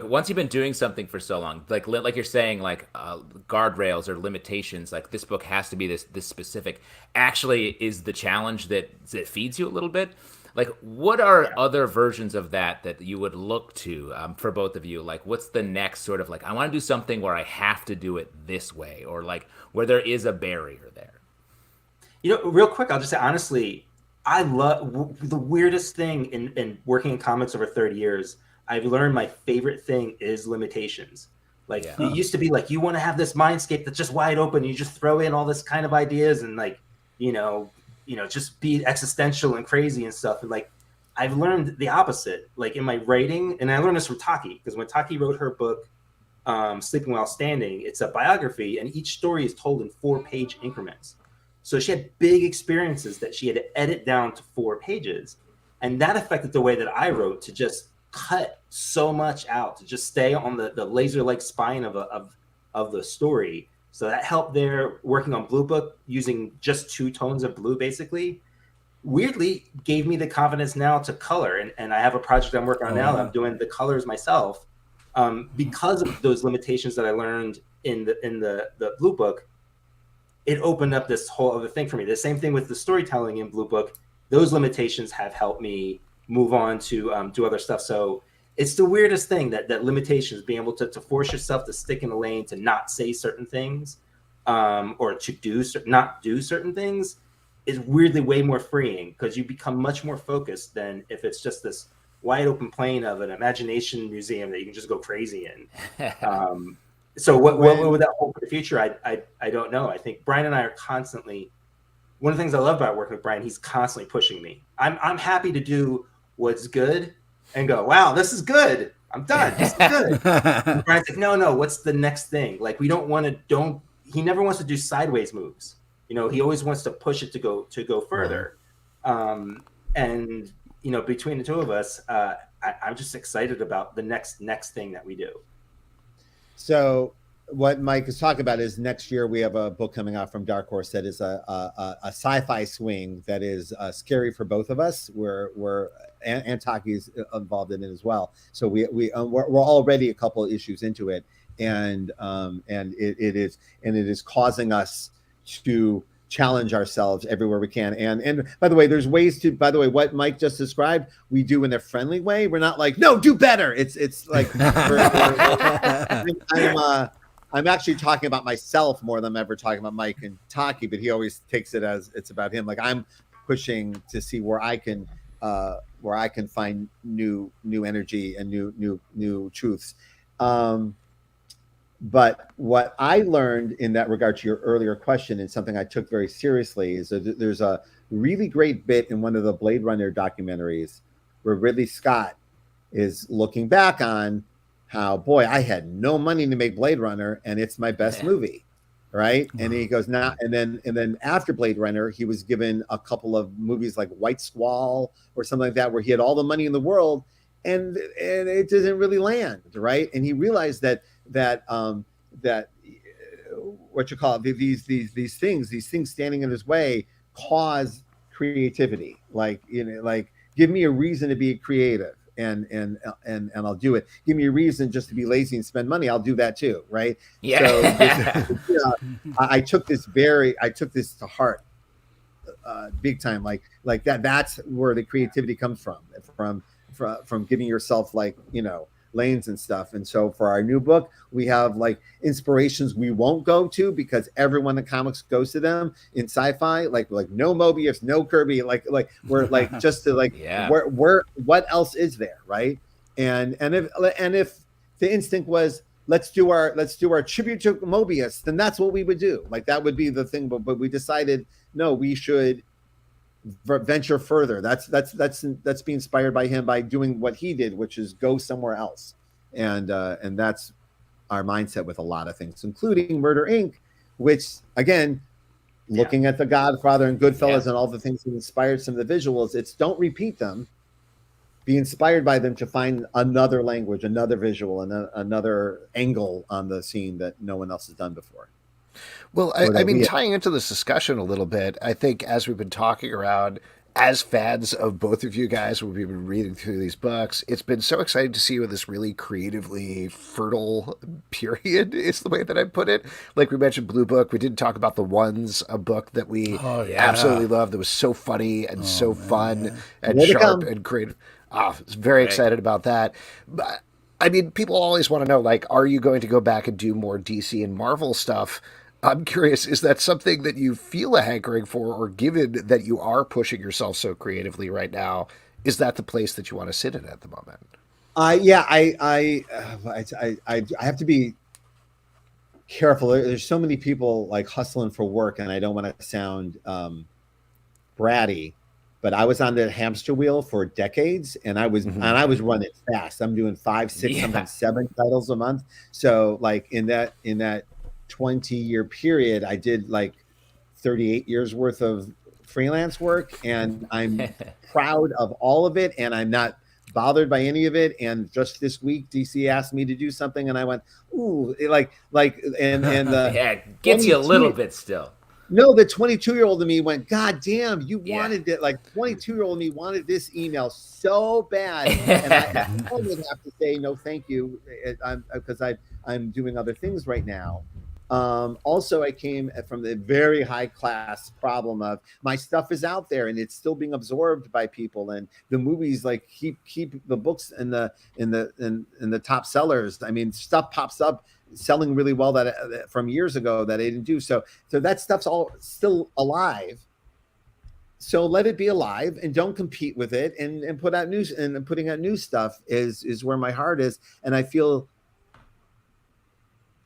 once you've been doing something for so long, like you're saying, like guardrails or limitations, like this book has to be this specific. Actually, is the challenge that feeds you a little bit. Like, what are other versions of that you would look to for both of you? Like, what's the next sort of like? I want to do something where I have to do it this way, or like where there is a barrier there. Real quick, I'll just say honestly, I love the weirdest thing in working in comics over 30 years. I've learned my favorite thing is limitations. Like it used to be like, you want to have this mindscape that's just wide open. You just throw in all this kind of ideas and like, just be existential and crazy and stuff. And like, I've learned the opposite, like in my writing. And I learned this from Taki, because when Taki wrote her book, Sleeping While Standing, it's a biography and each story is told in 4-page increments. So she had big experiences that she had to edit down to 4 pages. And that affected the way that I wrote, to just cut so much out, to just stay on the laser-like spine of the story. So that helped there. Working on Blue Book, using just 2 tones of blue, basically, weirdly gave me the confidence now to color. And I have a project I'm working on now that I'm doing the colors myself. Because of those limitations that I learned in the Blue Book, it opened up this whole other thing for me. The same thing with the storytelling in Blue Book. Those limitations have helped me move on to do other stuff. So it's the weirdest thing, that limitations, being able to force yourself to stick in a lane, to not say certain things, or to not do certain things, is weirdly way more freeing, because you become much more focused than if it's just this wide open plane of an imagination museum that you can just go crazy in. So what would that hold for the future? I don't know. I think Brian and I are constantly, one of the things I love about working with Brian, he's constantly pushing me. I'm happy to do what's good and go, wow, this is good. I'm done. This is good. And Brian's like, no, what's the next thing? Like, we he never wants to do sideways moves. He always wants to push it to go further. And between the two of us, I'm just excited about the next thing that we do. So what Mike is talking about is next year we have a book coming out from Dark Horse that is a sci-fi swing that is scary for both of us. We're and Taki's involved in it as well. So we're already a couple of issues into it, and it is causing us to challenge ourselves everywhere we can. And by the way, there's ways to, what Mike just described, we do in a friendly way. We're not like, no, do better. It's like, I'm actually talking about myself more than I'm ever talking about Mike and Taki, but he always takes it as it's about him. Like, I'm pushing to see where I can find new energy and new truths. But what I learned in that regard to your earlier question, and something I took very seriously, is that there's a really great bit in one of the Blade Runner documentaries where Ridley Scott is looking back on how, boy, I had no money to make Blade Runner, and it's my best movie, right? Wow. And he goes, now, and then after Blade Runner, he was given a couple of movies like White Squall or something like that, where he had all the money in the world, and it didn't really land, right? And he realized that what you call it, these things standing in his way cause creativity. Like, give me a reason to be creative, and I'll do it. Give me a reason just to be lazy and spend money, I'll do that too, right? Yeah. So I took this to heart, big time. Like that's where the creativity comes from giving yourself, like, lanes and stuff. And so for our new book, we have like inspirations we won't go to, because everyone in comics goes to them in sci-fi, like no Mobius, no Kirby, like we're like, just to like, where what else is there, right? And if the instinct was, let's do our tribute to Mobius, then that's what we would do. Like, that would be the thing. But we decided, no, we should venture further. That's be inspired by him, by doing what he did, which is go somewhere else. And that's our mindset with a lot of things, including Murder Inc., which again, looking at The Godfather and Goodfellas and all the things that inspired some of the visuals, it's don't repeat them. Be inspired by them to find another language, another visual, and another angle on the scene that no one else has done before. Well, I mean, tying into this discussion a little bit, I think as we've been talking around, as fans of both of you guys, we've been reading through these books, it's been so exciting to see you in this really creatively fertile period, is the way that I put it. Like we mentioned Blue Book, we didn't talk about The Ones, a book that we absolutely loved, that was so funny and so fun and sharp and creative. I was very excited about that. But, I mean, people always want to know, like, are you going to go back and do more DC and Marvel stuff? I'm curious, is that something that you feel a hankering for, or given that you are pushing yourself so creatively right now, is that the place that you want to sit in at the moment? I have to be careful. There's so many people like hustling for work, and I don't want to sound bratty, but I was on the hamster wheel for decades, and I was running fast. I'm doing 5, 6, sometimes 7 titles a month. So like in that 20-year period, I did like 38 years worth of freelance work, and I'm proud of all of it, and I'm not bothered by any of it. And just this week, DC asked me to do something, and I went, ooh, and it gets you a little bit still. No, the 22-year-old in me went, God damn, you wanted it. Like 22-year-old me wanted this email so bad, and I would have to say no, thank you, because I'm doing other things right now. Also, I came from the very high class problem of my stuff is out there and it's still being absorbed by people, and the movies like keep the books in the top sellers. I mean, stuff pops up selling really well that from years ago that I didn't do. So that stuff's all still alive. So let it be alive and don't compete with it, and put out news, and putting out new stuff is where my heart is. And I feel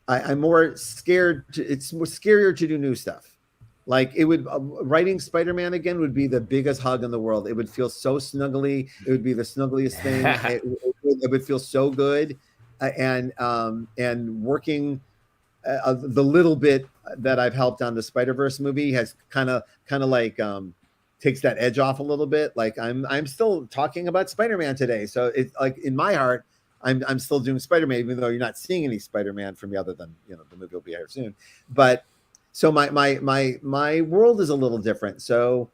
I'm more scared. It's more scarier to do new stuff. Like it would writing Spider-Man again would be the biggest hug in the world. It would feel so snuggly. It would be the snuggliest thing. It would feel so good. And working the little bit that I've helped on the Spider-Verse movie has kind of like takes that edge off a little bit. Like I'm still talking about Spider-Man today, so it's like in my heart, I'm still doing Spider-Man, even though you're not seeing any Spider-Man from me, other than the movie will be here soon. But so my world is a little different. So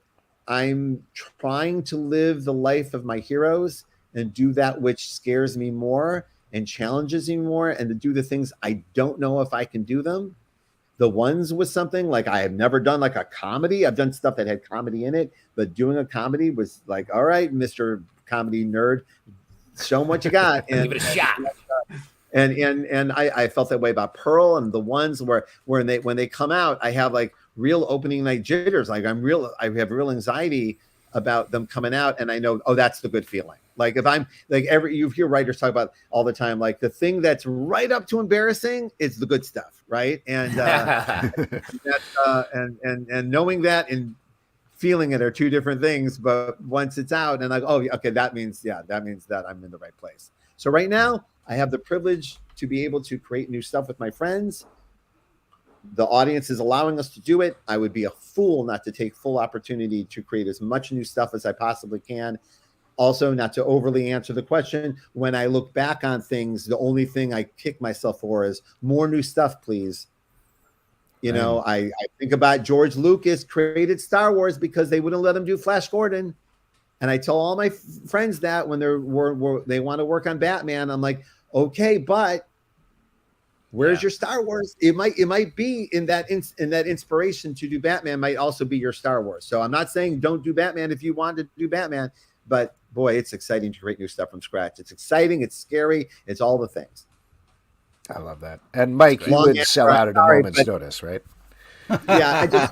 I'm trying to live the life of my heroes and do that which scares me more and challenges me more, and to do the things I don't know if I can do them. The Ones was something like I have never done, like a comedy. I've done stuff that had comedy in it, but doing a comedy was like, all right, Mr. Comedy Nerd, show them what you got and give it a shot. And I felt that way about Pearl and The Ones, where when they come out, I have like real opening night jitters. Like I have real anxiety about them coming out, and I know, oh, that's the good feeling. Like if I'm like you hear writers talk about all the time, like the thing that's right up to embarrassing is the good stuff, right? And and knowing that and feeling it are two different things. But once it's out, and like, oh, okay, that means that I'm in the right place. So right now, I have the privilege to be able to create new stuff with my friends. The audience is allowing us to do it. I would be a fool not to take full opportunity to create as much new stuff as I possibly can. Also, not to overly answer the question, when I look back on things, the only thing I kick myself for is more new stuff, please. I think about George Lucas created Star Wars because they wouldn't let him do Flash Gordon. And I tell all my friends that when they want to work on Batman, I'm like, okay, but where's your Star Wars? It might be in that inspiration to do Batman might also be your Star Wars. So I'm not saying don't do Batman if you want to do Batman, but boy, it's exciting to create new stuff from scratch. It's exciting. It's scary. It's all the things. I love that. And Mike, you would sell out at a moment's notice, right? Yeah, I just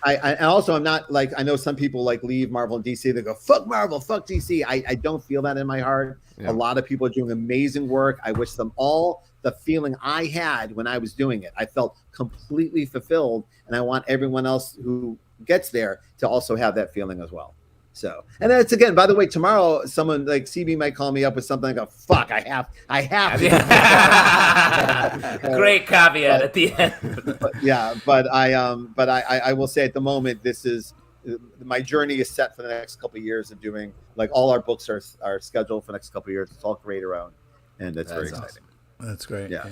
I also I'm not like, I know some people like leave Marvel and DC. They go fuck Marvel, fuck DC. I don't feel that in my heart. Yeah. A lot of people are doing amazing work. I wish them all the feeling I had when I was doing it. I felt completely fulfilled, and I want everyone else who gets there to also have that feeling as well. So, and that's again, by the way, tomorrow someone like CB might call me up with something. I go, fuck, I have to. Great caveat at the end. But I will say at the moment, this is my journey is set for the next couple of years of doing, like, all our books are scheduled for the next couple of years. It's all creator owned, and that's very exciting. Awesome. That's great. Yeah.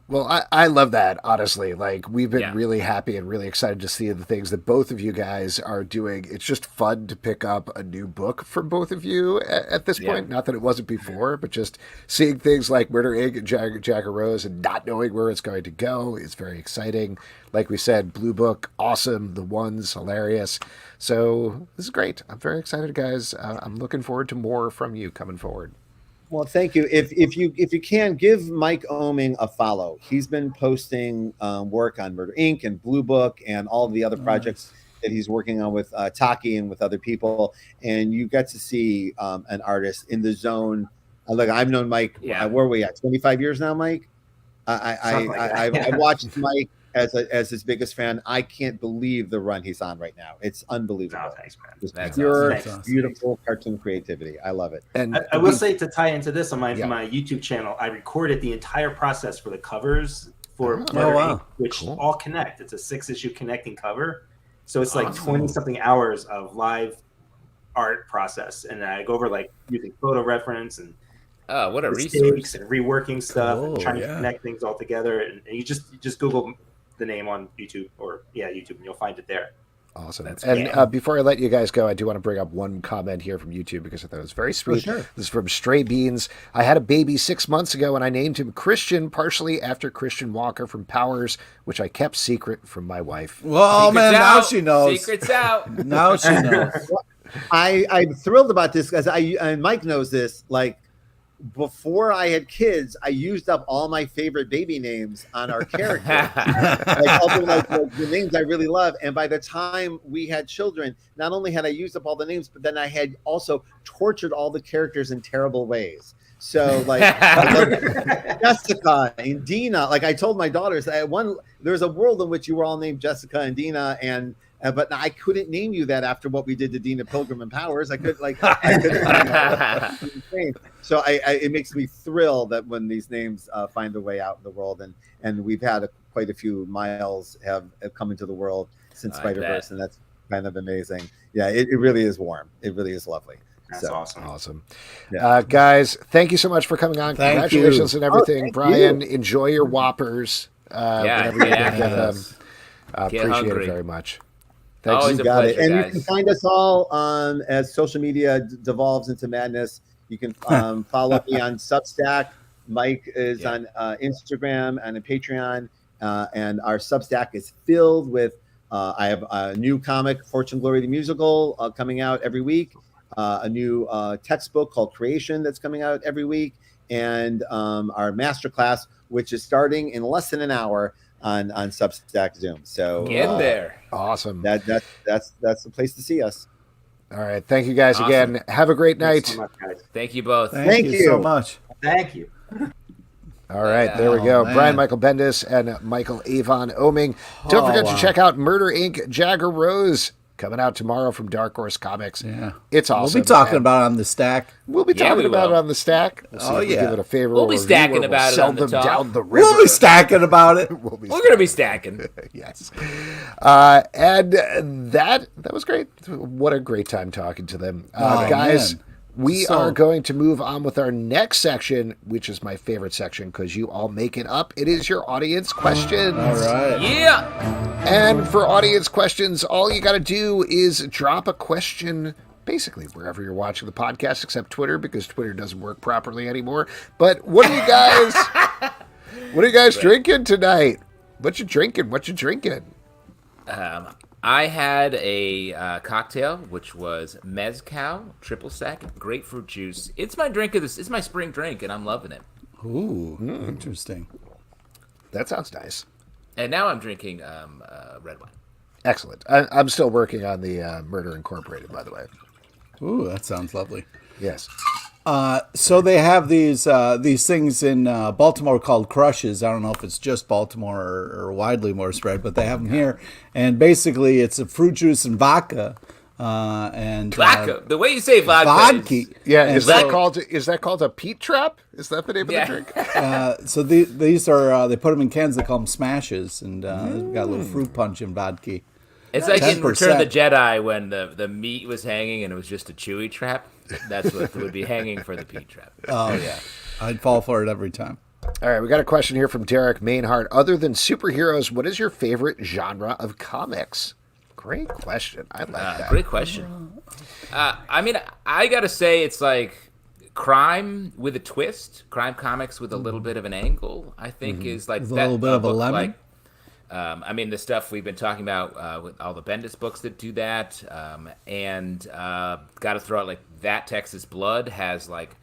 Well, I love that, honestly. Like, we've been really happy and really excited to see the things that both of you guys are doing. It's just fun to pick up a new book from both of you at this point. Not that it wasn't before, but just seeing things like Murder Inc. and Jagger Rose and not knowing where it's going to go is very exciting. Like we said, Blue Book, awesome. The Ones, hilarious. So this is great. I'm very excited, guys. I'm looking forward to more from you coming forward. Well, thank you. If you can, give Mike Oeming a follow. He's been posting work on Murder Inc. and Blue Book and all of the other projects that he's working on with Taki and with other people. And you get to see an artist in the zone. Look, I've known Mike. Where are we at? 25 years now, Mike. I watched Mike as his biggest fan. I can't believe the run he's on right now. It's unbelievable. Oh, thanks, man. It's pure, beautiful cartoon creativity. I love it. And I will say, to tie into this, on my YouTube channel, I recorded the entire process for the covers for Murder Inc., which all connect. It's a 6-issue connecting cover. So it's like 20-something hours of live art process. And I go over, like, using photo reference and what a resource, and reworking stuff and trying to connect things all together. And you just Google the name on YouTube YouTube, and you'll find it there. Awesome. And before I let you guys go, I do want to bring up one comment here from YouTube because I thought it was very sweet. This is from Stray Beans. I had a baby 6 months ago and I named him Christian, partially after Christian Walker from Powers, which I kept secret from my wife. Well, man, now she knows. Secret's out. Now she knows. I'm thrilled about this because and Mike knows this, like, before I had kids, I used up all my favorite baby names on our characters, like the names I really love. And by the time we had children, not only had I used up all the names, but then I had also tortured all the characters in terrible ways. So, like, Jessica and Dina, like, I told my daughters, there's a world in which you were all named Jessica and Dina, and but I couldn't name you that after what we did to Dina Pilgrim and Powers. I couldn't. So it makes me thrilled that when these names find their way out in the world, and we've had quite a few Miles have come into the world since Spider-Verse, and that's kind of amazing. Yeah, it really is warm. It really is lovely. That's awesome. Yeah. Guys, thank you so much for coming on. Congratulations and everything. Brian, enjoy your Whoppers. Whenever you get them. Appreciate it very much. Thanks. Always you got pleasure, it. And guys. you can find us all as social media devolves into madness. You can follow me on Substack. Mike is on Instagram and a Patreon. And our Substack is filled with, I have a new comic, Fortune Glory the Musical, coming out every week. A new textbook called Creation that's coming out every week. And our masterclass, which is starting in less than an hour on Substack Zoom. So get there. Awesome. That's the place to see us. All right. Thank you guys again. Have a great night. So much, guys. Thank you both. Thank you so much. Thank you. All right, there we go. Man. Brian Michael Bendis and Michael Avon Oeming. Don't forget to check out Murder Inc. Jagger Rose, coming out tomorrow from Dark Horse Comics. Yeah. It's awesome. We'll be talking about it on the stack. We'll be talking about it on the stack. We'll see if we give it a favorable We'll be review, stacking or about it sell on the them top. down the river. We'll be stacking about it. We're going to be stacking. Yes. And that was great. What a great time talking to them. Guys, man. we are going to move on with our next section, which is my favorite section because you all make it up. It is your audience questions. All right. Yeah. And for audience questions, all you got to do is drop a question basically wherever you're watching the podcast, except Twitter, because Twitter doesn't work properly anymore. But what are you guys drinking tonight? What you drinking? I had a cocktail, which was mezcal, triple sec, grapefruit juice. It's my drink of this. It's my spring drink, and I'm loving it. Ooh, interesting. That sounds nice. And now I'm drinking red wine. Excellent. I'm still working on the Murder Incorporated, by the way. Ooh, that sounds lovely. Yes. So they have these things in Baltimore called crushes. I don't know if it's just Baltimore or widely more spread, but they have them here. And basically, it's a fruit juice and vodka and Vodka. The way you say vodka. vodka. Yeah, And is so- that called a Pete trap? Is that the name of the drink? So these are they put them in cans. They call them smashes, and they've got a little fruit punch in vodka. It's like in 10%. Return of the Jedi when the meat was hanging and it was just a Chewie trap. That's what would be hanging for the Pete trap. Oh yeah, I'd fall for it every time. All right, we got a question here from Derek Mainhart. Other than superheroes, what is your favorite genre of comics? Great question. I like that. Great question. I mean, I gotta say it's like crime with a twist. Crime comics with a little bit of an angle. I think is like With a that little bit of a book, lemon? Like, I mean, the stuff we've been talking about with all the Bendis books that do that, and got to throw out like That Texas Blood has like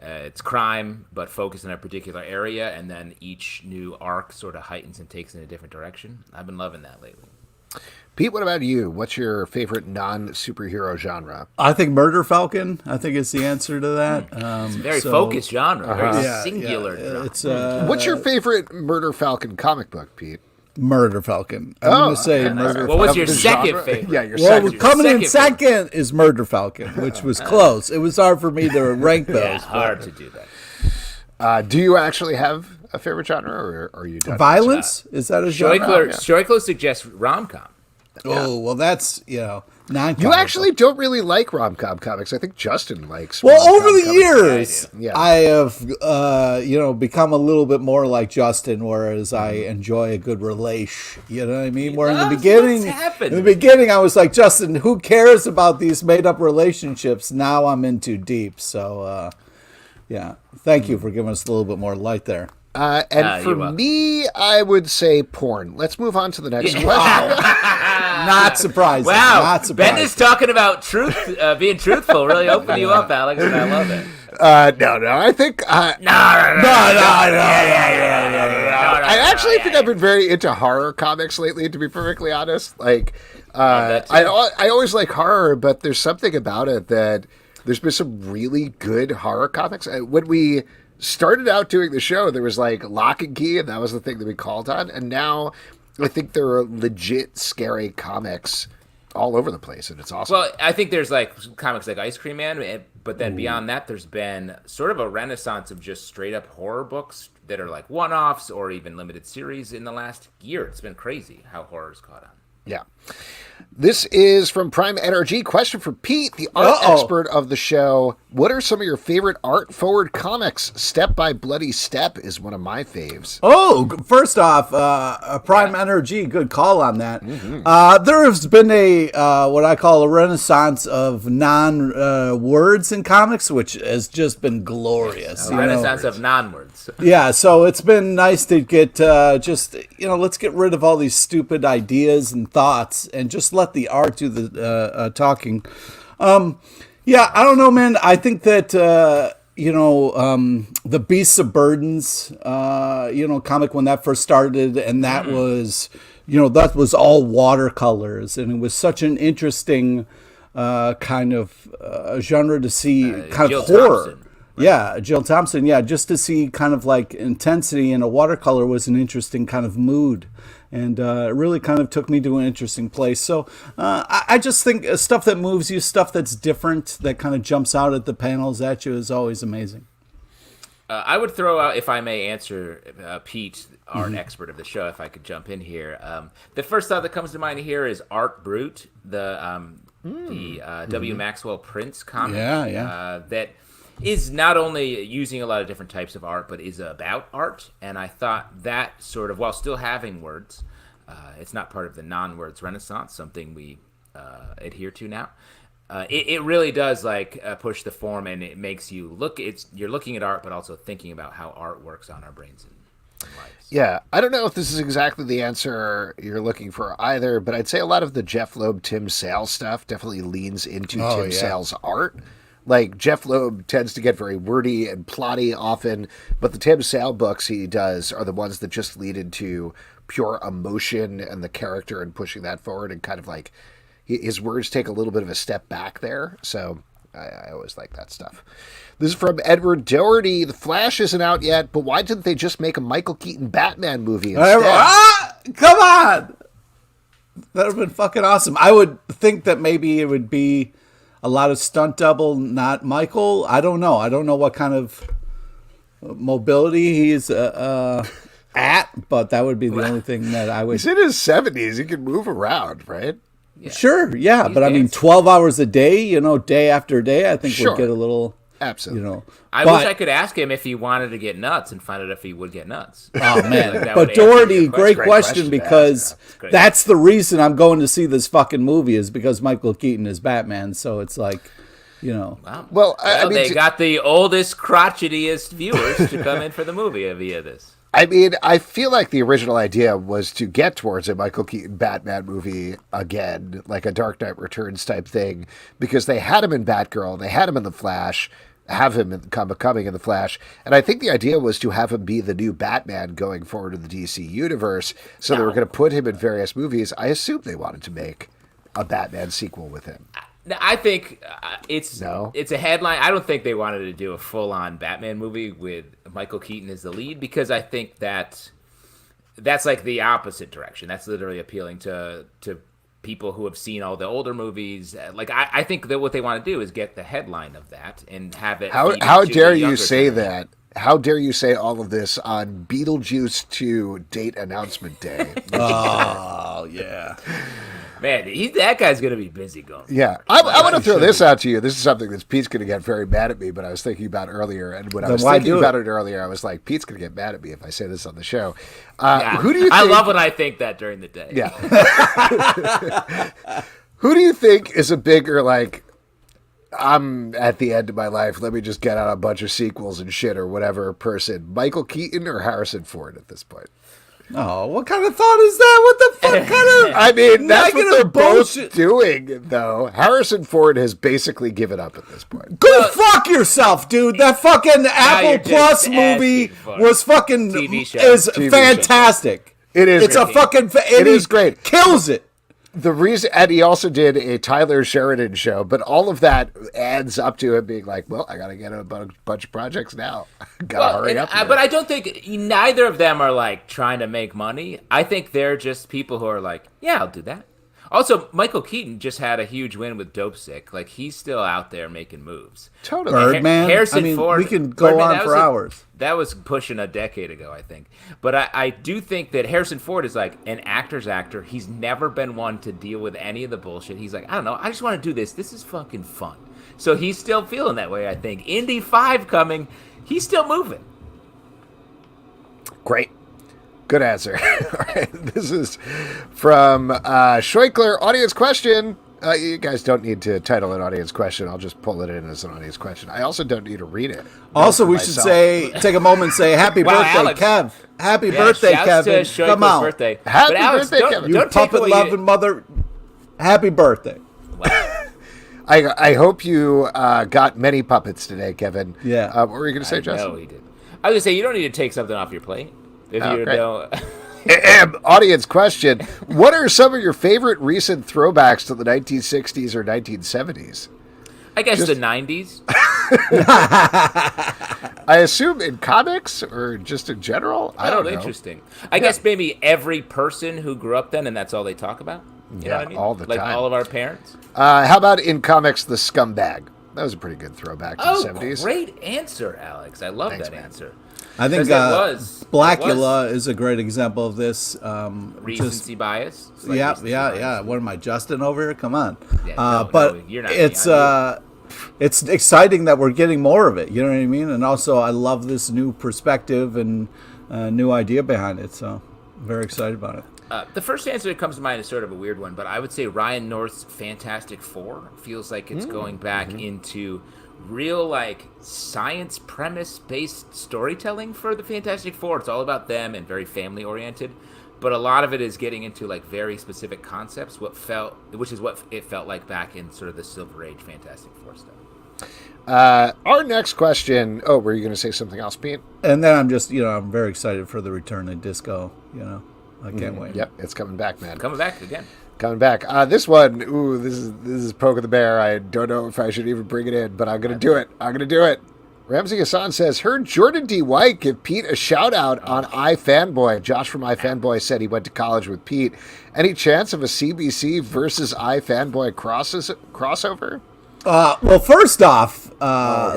it's crime but focused in a particular area, and then each new arc sort of heightens and takes in a different direction. I've been loving that lately. Pete, what about you? What's your favorite non-superhero genre? I think Murder Falcon. I think it's the answer to that. It's a very focused genre, very Yeah, singular genre. It's What's your favorite Murder Falcon comic book, Pete? Murder Falcon. I'm going to say okay. Murder What was Falcon. your The second genre? favorite? Yeah, your Well, second. coming in second second is Murder Falcon, which was close. It was hard for me to rank those. Yeah, hard to do that. Do you actually have a favorite genre, or are you done? Violence? Is that a genre? Shoykler suggests rom-com. Oh, well, that's, non-comic. You actually don't really like rom-com comics. I think Justin likes. Well, rom-com over the comics. years, Yeah. I have, become a little bit more like Justin, whereas I enjoy a good relation. You know what I mean? Where in the What's beginning, happened? I was like, Justin, who cares about these made-up relationships? Now I'm in too deep. So, thank you for giving us a little bit more light there. And for you're welcome. me, I would say porn. Let's move on to the next question. Not surprising. Wow, Not surprising. Bendis talking about truth, being truthful, really opened you up, Alex, and I love it. No. I think No. I actually think I've been very into horror comics lately. To be perfectly honest, like that too. I always like horror, but there's something about it that there's been some really good horror comics. When we started out doing the show, there was like Lock and Key, and that was the thing that we called on. And now I think there are legit scary comics all over the place, and it's awesome. Well, I think there's like comics like Ice Cream Man, but then beyond that, there's been sort of a renaissance of just straight up horror books that are like one-offs or even limited series in the last year. It's been crazy how horror's caught on. Yeah. This is from Prime NRG. Question for Pete, the art expert of the show. What are some of your favorite art-forward comics? Step by Bloody Step is one of my faves. Oh, first off, Prime Energy, good call on that. There has been a what I call a renaissance of non-words in comics, which has just been glorious. A renaissance of non-words. Yeah, so it's been nice to get let's get rid of all these stupid ideas and thoughts and just let the art do the talking. I don't know, man. I think that the Beasts of Burdens, comic when that first started, and that was, that was all watercolors, and it was such an interesting kind of genre to see, kind Jill of horror. Thompson. Yeah, Jill Thompson. Yeah, just to see kind of like intensity in a watercolor was an interesting kind of mood. And it really kind of took me to an interesting place. So I just think stuff that moves you, stuff that's different, that kind of jumps out at the panels at you is always amazing. I would throw out, if I may answer Pete, art expert of the show, if I could jump in here. The first thought that comes to mind here is Art Brute, the W. Maxwell Prince comic. That is not only using a lot of different types of art, but is about art. And I thought that sort of, while still having words, it's not part of the non-words renaissance, something we adhere to now. It really does push the form, and it makes you look. You're looking at art, but also thinking about how art works on our brains and lives. Yeah, I don't know if this is exactly the answer you're looking for either, but I'd say a lot of the Jeff Loeb, Tim Sale stuff definitely leans into Tim Sale's art. Like, Jeff Loeb tends to get very wordy and plotty often, but the Tim Sale books he does are the ones that just lead into pure emotion and the character and pushing that forward, and kind of like his words take a little bit of a step back there. So I always like that stuff. This is from Edward Doherty. The Flash isn't out yet, but why didn't they just make a Michael Keaton Batman movie instead? Come on! That would have been fucking awesome. I would think that maybe it would be a lot of stunt double, not Michael. I don't know. I don't know what kind of mobility he's at, but that would be the only thing that I would. He's in his 70s. He can move around, right? Yeah. Sure, yeah. He's but dancing. I mean, 12 hours a day, day after day, I think Sure. would get a little. Absolutely. I wish I could ask him if he wanted to get nuts and find out if he would get nuts. Oh man! That would But answer Doherty, your great Great question question to because ask, yeah. that's the reason I'm going to see this fucking movie is because Michael Keaton is Batman. So it's like, Wow. Well, I mean, they got the oldest, crotchetiest viewers to come in for the movie via this. I mean, I feel like the original idea was to get towards a Michael Keaton Batman movie again, like a Dark Knight Returns type thing, because they had him in Batgirl, they had him in The Flash, have him coming in The Flash, and I think the idea was to have him be the new Batman going forward in the DC universe, so they were going to put him in various movies. I assume they wanted to make a Batman sequel with him. I think it's No? it's a headline. I don't think they wanted to do a full-on Batman movie with Michael Keaton as the lead because I think that's like the opposite direction. That's literally appealing to people who have seen all the older movies. Like I think that what they want to do is get the headline of that and have it. How dare you say that? How dare you say all of this on Beetlejuice 2 date announcement day? oh yeah. Man, that guy's gonna be busy going. Yeah, I want to throw this out to you. This is something that Pete's going to get very mad at me, but I was thinking about earlier. And when I was thinking about it earlier, I was like, Pete's going to get mad at me if I say this on the show. Who do you think... I love when I think that during the day. Yeah. Who do you think is a bigger, like, I'm at the end of my life, let me just get out a bunch of sequels and shit or whatever person, Michael Keaton or Harrison Ford at this point? Oh, what kind of thought is that? What the fuck kind of? I mean, that's what they're bullshit. both doing, though. Harrison Ford has basically given up at this point. Go fuck yourself, dude. That fucking Apple Plus movie was fucking TV fantastic. It is. It's a fucking. It is great. Kills it. The reason, and he also did a Tyler Sheridan show, but all of that adds up to him being like, well, I got to get a bunch of projects now. Got to hurry up. But I don't think neither of them are like trying to make money. I think they're just people who are like, yeah, I'll do that. Also, Michael Keaton just had a huge win with Dope Sick. Like, he's still out there making moves. Totally. Birdman. Harrison Ford. We can go on for hours. That was pushing a decade ago, I think. But I do think that Harrison Ford is like an actor's actor. He's never been one to deal with any of the bullshit. He's like, I don't know. I just want to do this. This is fucking fun. So he's still feeling that way, I think. Indy 5 coming. He's still moving. Great. Good answer. All right. This is from Schweikler. Audience question. You guys don't need to title an audience question. I'll just pull it in as an audience question. I also don't need to read it. Also, we should take a moment and say happy birthday, Alex. Kev. Happy birthday, Kevin. Come on. Birthday. Happy Alex, birthday, Kevin. You puppet loving mother. Happy birthday. Wow. I hope you got many puppets today, Kevin. Yeah. What were you going to say, Justin? No, he did. I was going to say, you don't need to take something off your plate. If you great. don't. Audience question. What are some of your favorite recent throwbacks to the 1960s or 1970s? I guess the 90s. I assume in comics or just in general? I don't know. Interesting. I guess maybe every person who grew up then and that's all they talk about. You know what I mean? all the like time. Like all of our parents. How about in comics, the scumbag? That was a pretty good throwback to the 70s. Great answer, Alex. I love that man. answer. I think Blacula is a great example of this. Recency bias. Like Yeah. What am I, Justin over here? Come on. Yeah, but you're not it's exciting that we're getting more of it. You know what I mean? And also, I love this new perspective and new idea behind it. So, I'm very excited about it. The first answer that comes to mind is sort of a weird one, but I would say Ryan North's Fantastic Four feels like it's going back into real like science premise based storytelling for the Fantastic Four. It's all about them and very family oriented, but a lot of it is getting into like very specific concepts, which is what it felt like back in sort of the Silver Age Fantastic Four stuff. Our next question. Oh, were you going to say something else, Pete? And then I'm just, I'm very excited for the return of disco. I can't wait. Yep, it's coming back, man. Coming back again. Coming back. This one, this is poking the bear. I don't know if I should even bring it in, but I'm gonna do it. Ramsey Hassan says, heard Jordan D. White give Pete a shout out on iFanboy. Josh from iFanboy said he went to college with Pete. Any chance of a CBC versus iFanboy crossover? Well, first off,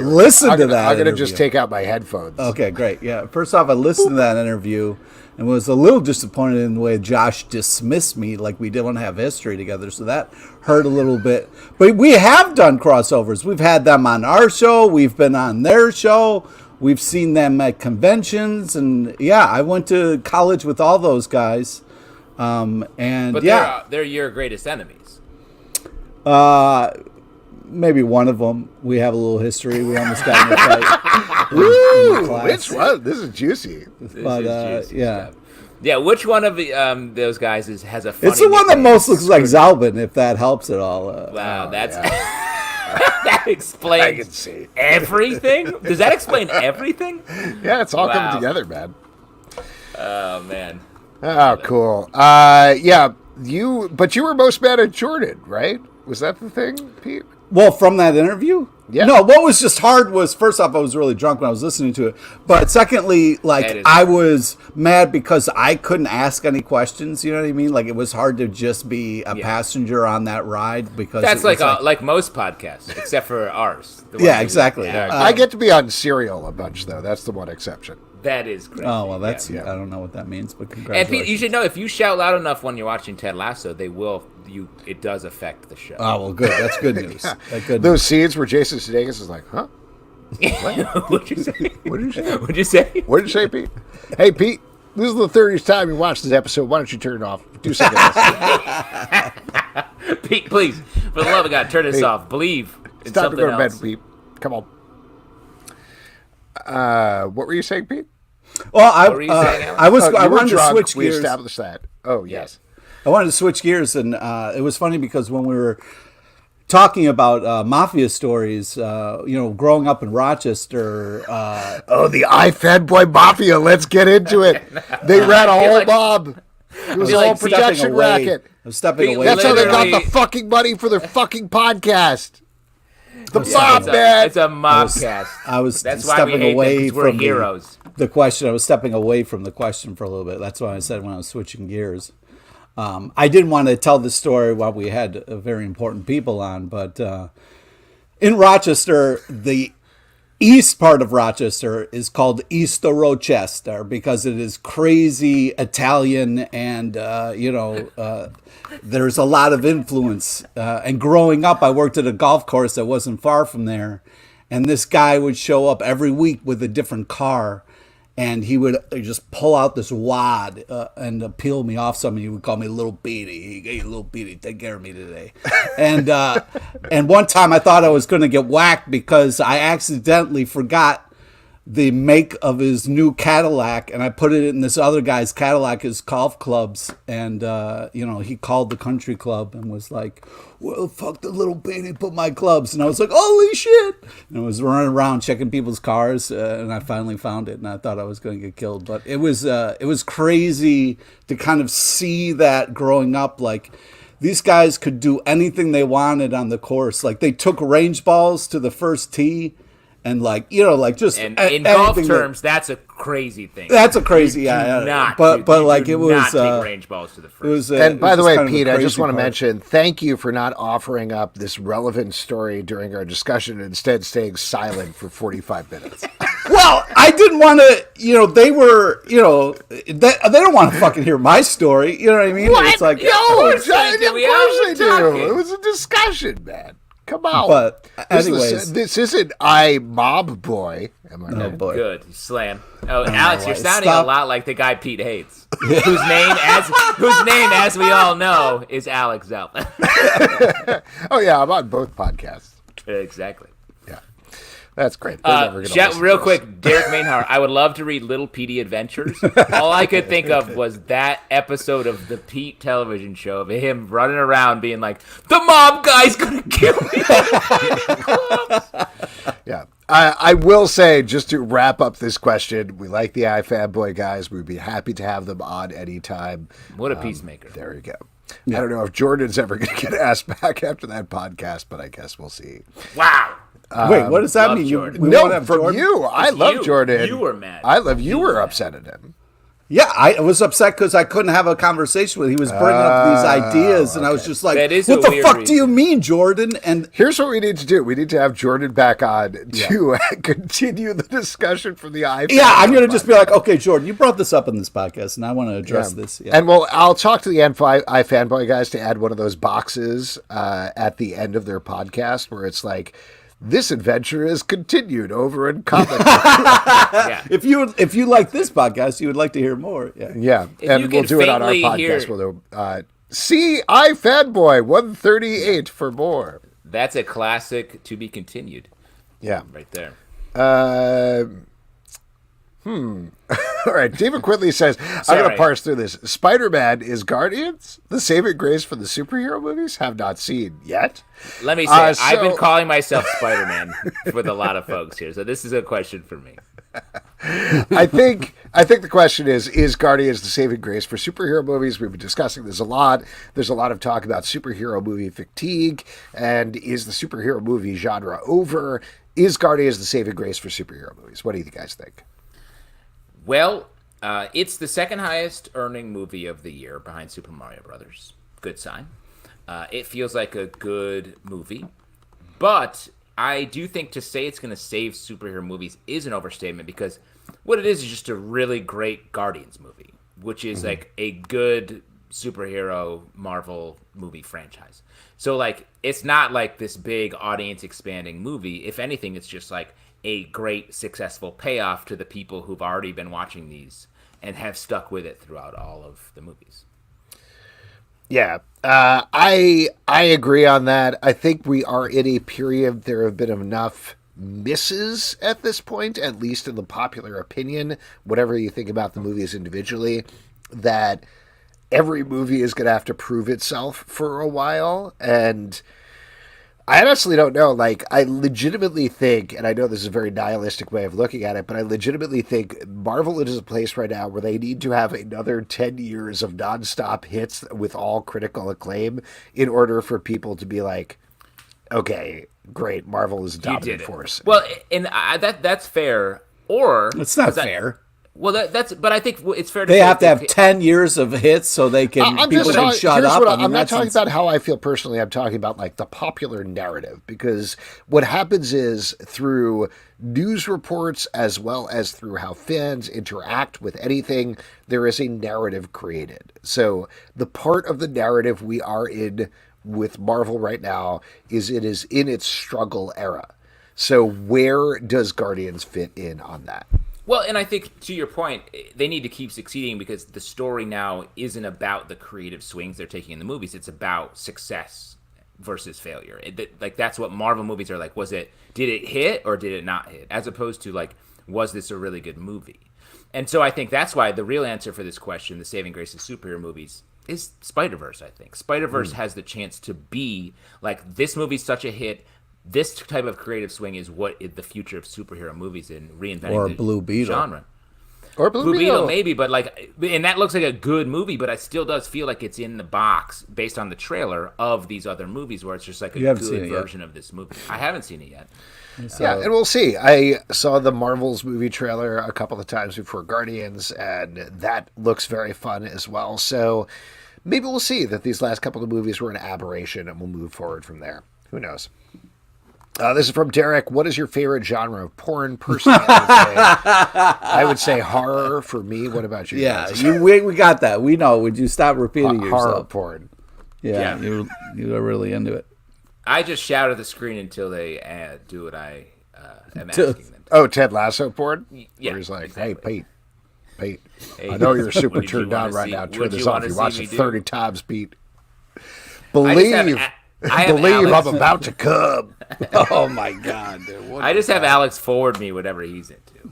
listen to that. I'm going to interview. just take out my headphones. Okay, great. Yeah. First off, I listened to that interview and was a little disappointed in the way Josh dismissed me, like we didn't have history together. So that hurt a little bit. But we have done crossovers. We've had them on our show. We've been on their show. We've seen them at conventions. And yeah, I went to college with all those guys. But they're your greatest enemies. Maybe one of them. We have a little history. We almost got in a fight. Woo! Which one? This is juicy. Yeah. Yeah, which one of those guys has a funny It's the one that nickname? most looks like Zalbin, if that helps at all. Wow, that's that explains I can see. everything. Does that explain everything? Yeah, it's all Wow. coming together, man. Oh man. Oh, cool. Yeah, you were most mad at Jordan, right? Was that the thing, Pete? Well, from that interview? Yeah. No, what was just hard was, first off, I was really drunk when I was listening to it. But secondly, I was mad because I couldn't ask any questions. You know what I mean? Like, it was hard to just be a passenger on that ride because That's like most podcasts, except for ours. Yeah, exactly. I get to be on Serial a bunch, though. That's the one exception. That is crazy. Oh, well, that's, yeah. I don't know what that means, but And congratulations. Pete, you should know, if you shout loud enough when you're watching Ted Lasso, it does affect the show. Oh, well, good. That's good news. That's good Those scenes where Jason Sudeikis is like, huh? What'd you say? What did you say? What'd you say? What did you say, Pete? Hey, Pete, this is the 30th time you watched this episode. Why don't you turn it off? Do something else. Pete, please, for the love of God, turn this Pete, off. Believe in It's time to something go to bed, else. Pete. Come on. What were you saying, Pete? Well, What were you saying, Alex? I You were wanted to drunk. switch We gears. established that. Oh, yes. I wanted to switch gears, and it was funny because when we were talking about mafia stories, growing up in Rochester. Oh, the iFanboy Mafia. Let's get into it. They ran a whole mob. It was a whole production racket. I'm stepping away. That's how they got Literally- the fucking money for their fucking podcast. The Yeah, mob, man. it's a mobcast. I was That's why we stepping hate away them, 'cause we're from heroes. the question. I was stepping away from the question for a little bit. That's what I said when I was switching gears. I didn't want to tell the story while we had very important people on, but in Rochester, the east part of Rochester is called East Rochester because it is crazy Italian and, there's a lot of influence. And growing up, I worked at a golf course that wasn't far from there. And this guy would show up every week with a different car. And he would just pull out this wad and peel me off something. He would call me Little Beady. Hey, Little Beady, take care of me today. And one time I thought I was going to get whacked because I accidentally forgot the make of his new Cadillac, and I put it in this other guy's Cadillac, his golf clubs, and he called the country club and was like, well, fuck the Little Beady, put my clubs. And I was like, holy shit. And I was running around checking people's cars, and I finally found it, and I thought I was going to get killed. But it was crazy to kind of see that growing up. Like, these guys could do anything they wanted on the course. Like, they took range balls to the first tee. And just And in golf anything terms, that's a crazy thing. that's a crazy, You do not, but you like do it was. not take range balls to the first. It was, And by the way, kind of Pete, I just crazy want to part. mention, thank you for not offering up this relevant story during our discussion and instead staying silent for 45 minutes. Well, I didn't want to. They were. They don't want to fucking hear my story. You know what I mean? It's like, No, course of they do. course We they are do. talking. It was a discussion, man. Come on. But anyways, this isn't I Mob Boy. Am I oh right? boy. Good slam. Oh, Alex, you're why- sounding stop. a lot like the guy Pete hates, whose name, as we all know, is Alex Zelman. Oh, yeah, I'm on both podcasts. Exactly. Yeah. That's great. They're never gonna listen Real to quick, Derek Mainhar, I would love to read Little Petey Adventures. All I could think of was that episode of the Pete television show of him running around being like, the mob guy's gonna kill me. this. Yeah. I will say, just to wrap up this question, we like the iFanboy guys. We'd be happy to have them on anytime. What a peacemaker. There you go. I don't know if Jordan's ever going to get asked back after that podcast, but I guess we'll see. Wow. Wait, what does that love mean? Jordan. We No, won't have from Jordan? you. I love you. Jordan. You were mad. I love you. Were upset at him. Yeah, I was upset because I couldn't have a conversation with him. He was bringing up these ideas, and I was just like, That is what a the weird fuck do reason. you mean, Jordan? And Here's what we need to do. We need to have Jordan back on to continue the discussion from the iPhone. yeah, I'm going to just be like, okay, Jordan, you brought this up in this podcast, and I want to address this. Yeah. And I'll talk to the iFanboy guys to add one of those boxes at the end of their podcast where it's like, this adventure is continued over in comic. Yeah. If you like this podcast, you would like to hear more. Yeah. Yeah, If and you we'll can do it on our faintly podcast. hear- We'll do, see iFanboy 138 for more. That's a classic to be continued Yeah. right there. All right, David Quinley says, I'm going Sorry. to parse through this. Spider-Man is Guardians? The saving grace for the superhero movies? Have not seen yet. Let me say, I've been calling myself Spider-Man with a lot of folks here, so this is a question for me. I think the question is Guardians the saving grace for superhero movies? We've been discussing this a lot. There's a lot of talk about superhero movie fatigue, and is the superhero movie genre over? Is Guardians the saving grace for superhero movies? What do you guys think? Well, it's the second highest earning movie of the year behind Super Mario Brothers. Good sign. It feels like a good movie, but I do think to say it's going to save superhero movies is an overstatement, because what it is just a really great Guardians movie, which is like a good superhero Marvel movie franchise. So like, it's not like this big audience expanding movie. If anything, it's just like a great successful payoff to the people who've already been watching these and have stuck with it throughout all of the movies. Yeah, I agree on that. I think we are in a period. There have been enough misses at this point, at least in the popular opinion, whatever you think about the movies individually, that every movie is going to have to prove itself for a while. And I honestly don't know. Like, I legitimately think, and I know this is a very nihilistic way of looking at it, but I legitimately think Marvel is a place right now where they need to have another 10 years of nonstop hits with all critical acclaim in order for people to be like, okay, great, Marvel is a dominant force. Well, and that's fair. Or It's not fair. Well, but I think it's fair to They say have to that have 10 years of hits so they can people can shut up. I'm not talking about how I feel personally. I'm talking about like the popular narrative, because what happens is through news reports as well as through how fans interact with anything, there is a narrative created. So the part of the narrative we are in with Marvel right now is it is in its struggle era. So where does Guardians fit in on that? Well, and I think to your point, they need to keep succeeding, because the story now isn't about the creative swings they're taking in the movies. It's about success versus failure. That's what Marvel movies are like. Did it hit or did it not hit? As opposed to like, was this a really good movie? And so I think that's why the real answer for this question, the saving grace of superhero movies, is Spider-Verse, I think. Spider-Verse has the chance to be like, this movie's such a hit. This type of creative swing is what the future of superhero movies in reinventing Or the Blue Beetle. genre. Or Blue Beetle, maybe, but like, and that looks like a good movie, but it still does feel like it's in the box based on the trailer of these other movies, where it's just like a good version of this movie. I haven't seen it yet. So, yeah, and we'll see. I saw the Marvel's movie trailer a couple of times before Guardians, and that looks very fun as well. So maybe we'll see that these last couple of movies were an aberration, and we'll move forward from there. Who knows? This is from Derek. What is your favorite genre of porn? Personally, I would say horror for me. What about you? Yeah, guys? we got that. We know. Would you stop repeating yourself? Horror porn. Yeah, you are really into it. I just shout at the screen until they do what I am asking them. Oh, Ted Lasso porn? Yeah, Where he's like, exactly. hey, Pete, Hey, I know you're super would you turned on wanna right see- now. would Turn you this off. wanna You see watched me it do? 30 times, Pete. I just have Believe. I have Believe Alex, I'm about to come. Oh my God! Dude, I just have Alex forward me whatever he's into.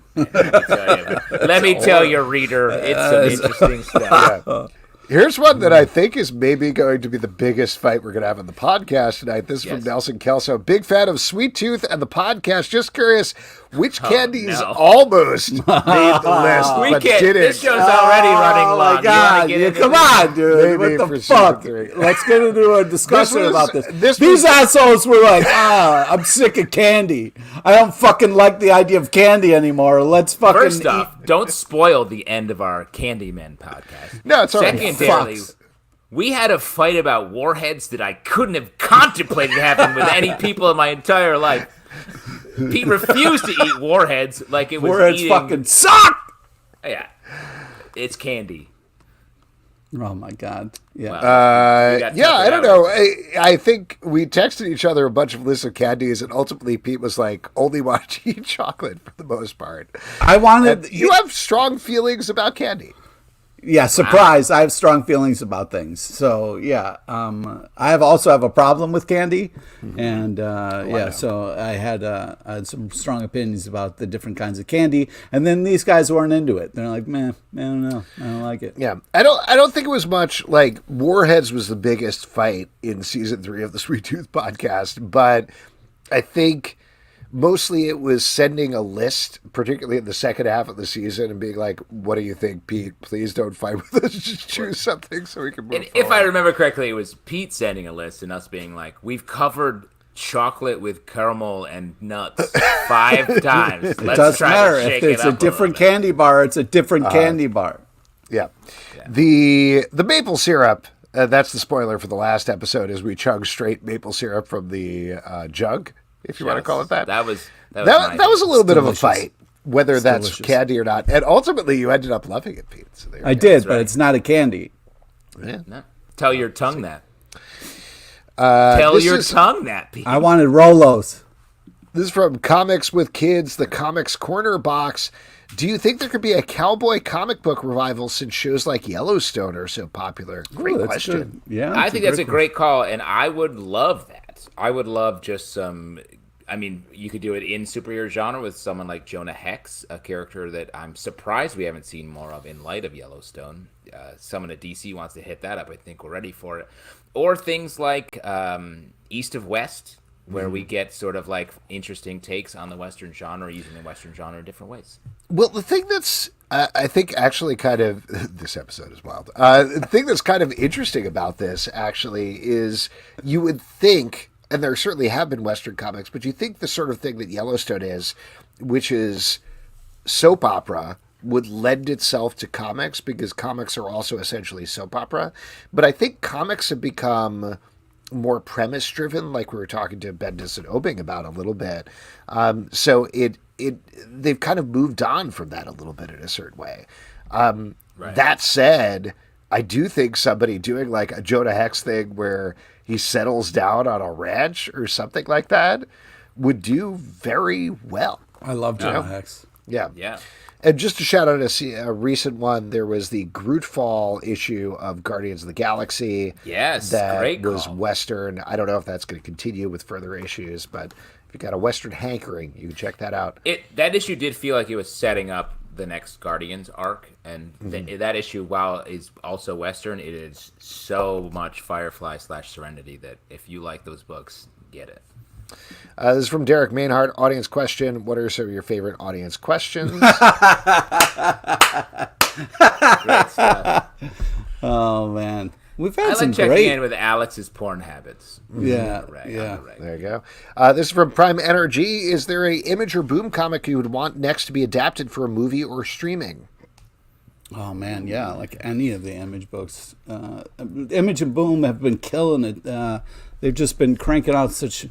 Let me tell you, reader, it's some interesting stuff. Yeah. Here's one that I think is maybe going to be the biggest fight we're going to have on the podcast tonight. This is from Nelson Kelso. Big fan of Sweet Tooth and the podcast. Just curious, which candies almost made the list but didn't? This show's already running long. Oh, my God. Come on, dude. Maybe what the fuck? Let's get into a discussion about this. These assholes were like, I'm sick of candy. I don't fucking like the idea of candy anymore. Let's fucking First off, don't spoil the end of our Candyman podcast. No, it's all right. Secondarily, we had a fight about warheads that I couldn't have contemplated having with any people in my entire life. Pete refused to eat warheads like it was warheads eating... fucking suck. Yeah, it's candy. Oh my God! Yeah, I don't know. I think we texted each other a bunch of lists of candies, and ultimately Pete was like, "Only want to eat chocolate for the most part." You have strong feelings about candy. Yeah, surprise! Wow. I have strong feelings about things. So yeah, I also have a problem with candy, and so I had some strong opinions about the different kinds of candy, and then these guys weren't into it. They're like, man, I don't know, I don't like it. Yeah, I don't think it was much like Warheads was the biggest fight in season 3 of the Sweet Tooth podcast, but I think mostly it was sending a list, particularly in the second half of the season, and being like, what do you think, Pete? Please don't fight with us. Just choose something so we can move forward. If I remember correctly, it was Pete sending a list and us being like, we've covered chocolate with caramel and nuts 5 times. It doesn't matter. If it's a different candy bar, it's a different candy bar. Yeah. The maple syrup, that's the spoiler for the last episode, is we chug straight maple syrup from the jug, if you want to call it that. That was a little bit of a fight, whether that's candy or not. And ultimately, you ended up loving it, Pete. So I did, but it's not a candy. Yeah. No. Tell your tongue that. Tell your tongue that, Pete. I wanted Rolos. This is from Comics with Kids, the Comics Corner box. Do you think there could be a cowboy comic book revival since shows like Yellowstone are so popular? Great question. Good. Yeah, I think that's a great call, and I would love that. I would love just some... I mean, you could do it in superhero genre with someone like Jonah Hex, a character that I'm surprised we haven't seen more of in light of Yellowstone. Someone at DC wants to hit that up. I think we're ready for it. Or things like East of West, where we get sort of like interesting takes on the Western genre, using the Western genre in different ways. Well, the thing that's, I think, actually kind of, this episode is wild. The thing that's kind of interesting about this, actually, is you would think, and there certainly have been Western comics, but you think the sort of thing that Yellowstone is, which is soap opera, would lend itself to comics, because comics are also essentially soap opera. But I think comics have become more premise driven, like we were talking to Bendis and Oeming about a little bit. So they've kind of moved on from that a little bit in a certain way. That said, I do think somebody doing like a Jonah Hex thing where he settles down on a ranch or something like that would do very well. I love Jonah Hex. Yeah. Yeah. And just to shout out a recent one, there was the Grootfall issue of Guardians of the Galaxy. Yes, that great call. was Western. I don't know if that's going to continue with further issues, but if you got a Western hankering, you can check that out. That issue did feel like it was setting up the next Guardians arc, and that issue, while is also Western, it is so much Firefly / Serenity that if you like those books, get it. This is from Derek Mainhardt. Audience question. What are some of your favorite audience questions? Great stuff. Oh, man. We've had I some like checking great... in with Alex's porn habits. Yeah, There you go. This is from Prime Energy. Is there a Image or Boom comic you would want next to be adapted for a movie or streaming? Oh, man, yeah, like any of the Image books. Image and Boom have been killing it. They've just been cranking out such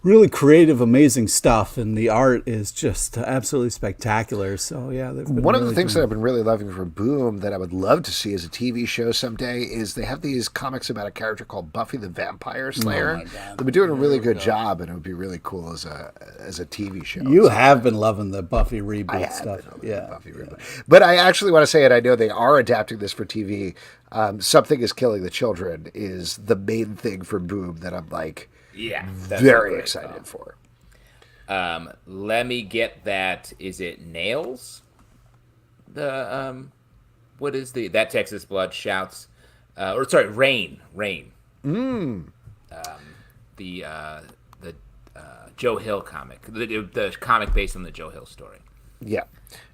really creative, amazing stuff, and the art is just absolutely spectacular. So yeah, one of the things that I've been really loving from Boom that I would love to see as a TV show someday is they have these comics about a character called Buffy the Vampire Slayer. Oh my God. They've been doing a really good job, and it would be really cool as a TV show. You have been loving the Buffy reboot stuff, Buffy reboot. But I actually want to say, and I know they are adapting this for TV. Something is Killing the Children is the main thing for Boom that I'm like. Yeah, very excited for. Let me get that. Is it Nails? The what is that Texas Blood shouts, Rain. The Joe Hill comic, the comic based on the Joe Hill story. Yeah,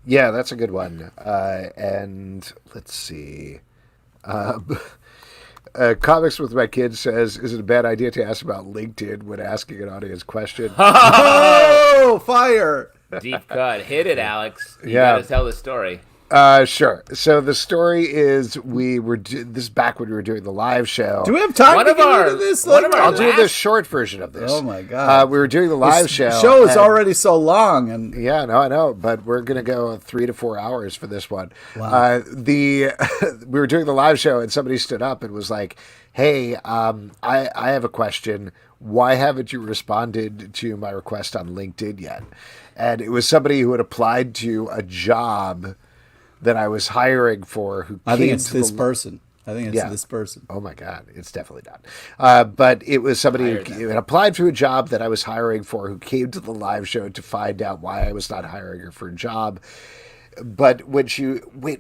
that's a good one. And let's see. Comics with My Kids says, is it a bad idea to ask about LinkedIn when asking an audience question? Oh, fire! Deep cut. Hit it, Alex. You gotta tell the story. Sure. So the story is this is back when we were doing the live show. Do we have time to get into this? I'll do the short version of this. Oh my god! We were doing the live show. The show is already so long, and yeah, no, I know, but we're gonna go 3 to 4 hours for this one. Wow. We were doing the live show, and somebody stood up and was like, "Hey, I have a question. Why haven't you responded to my request on LinkedIn yet?" And it was somebody who had applied to a job that I was hiring for. I think it's this person. Oh my God, it's definitely not. But it was somebody who had applied to a job that I was hiring for, who came to the live show to find out why I was not hiring her for a job. But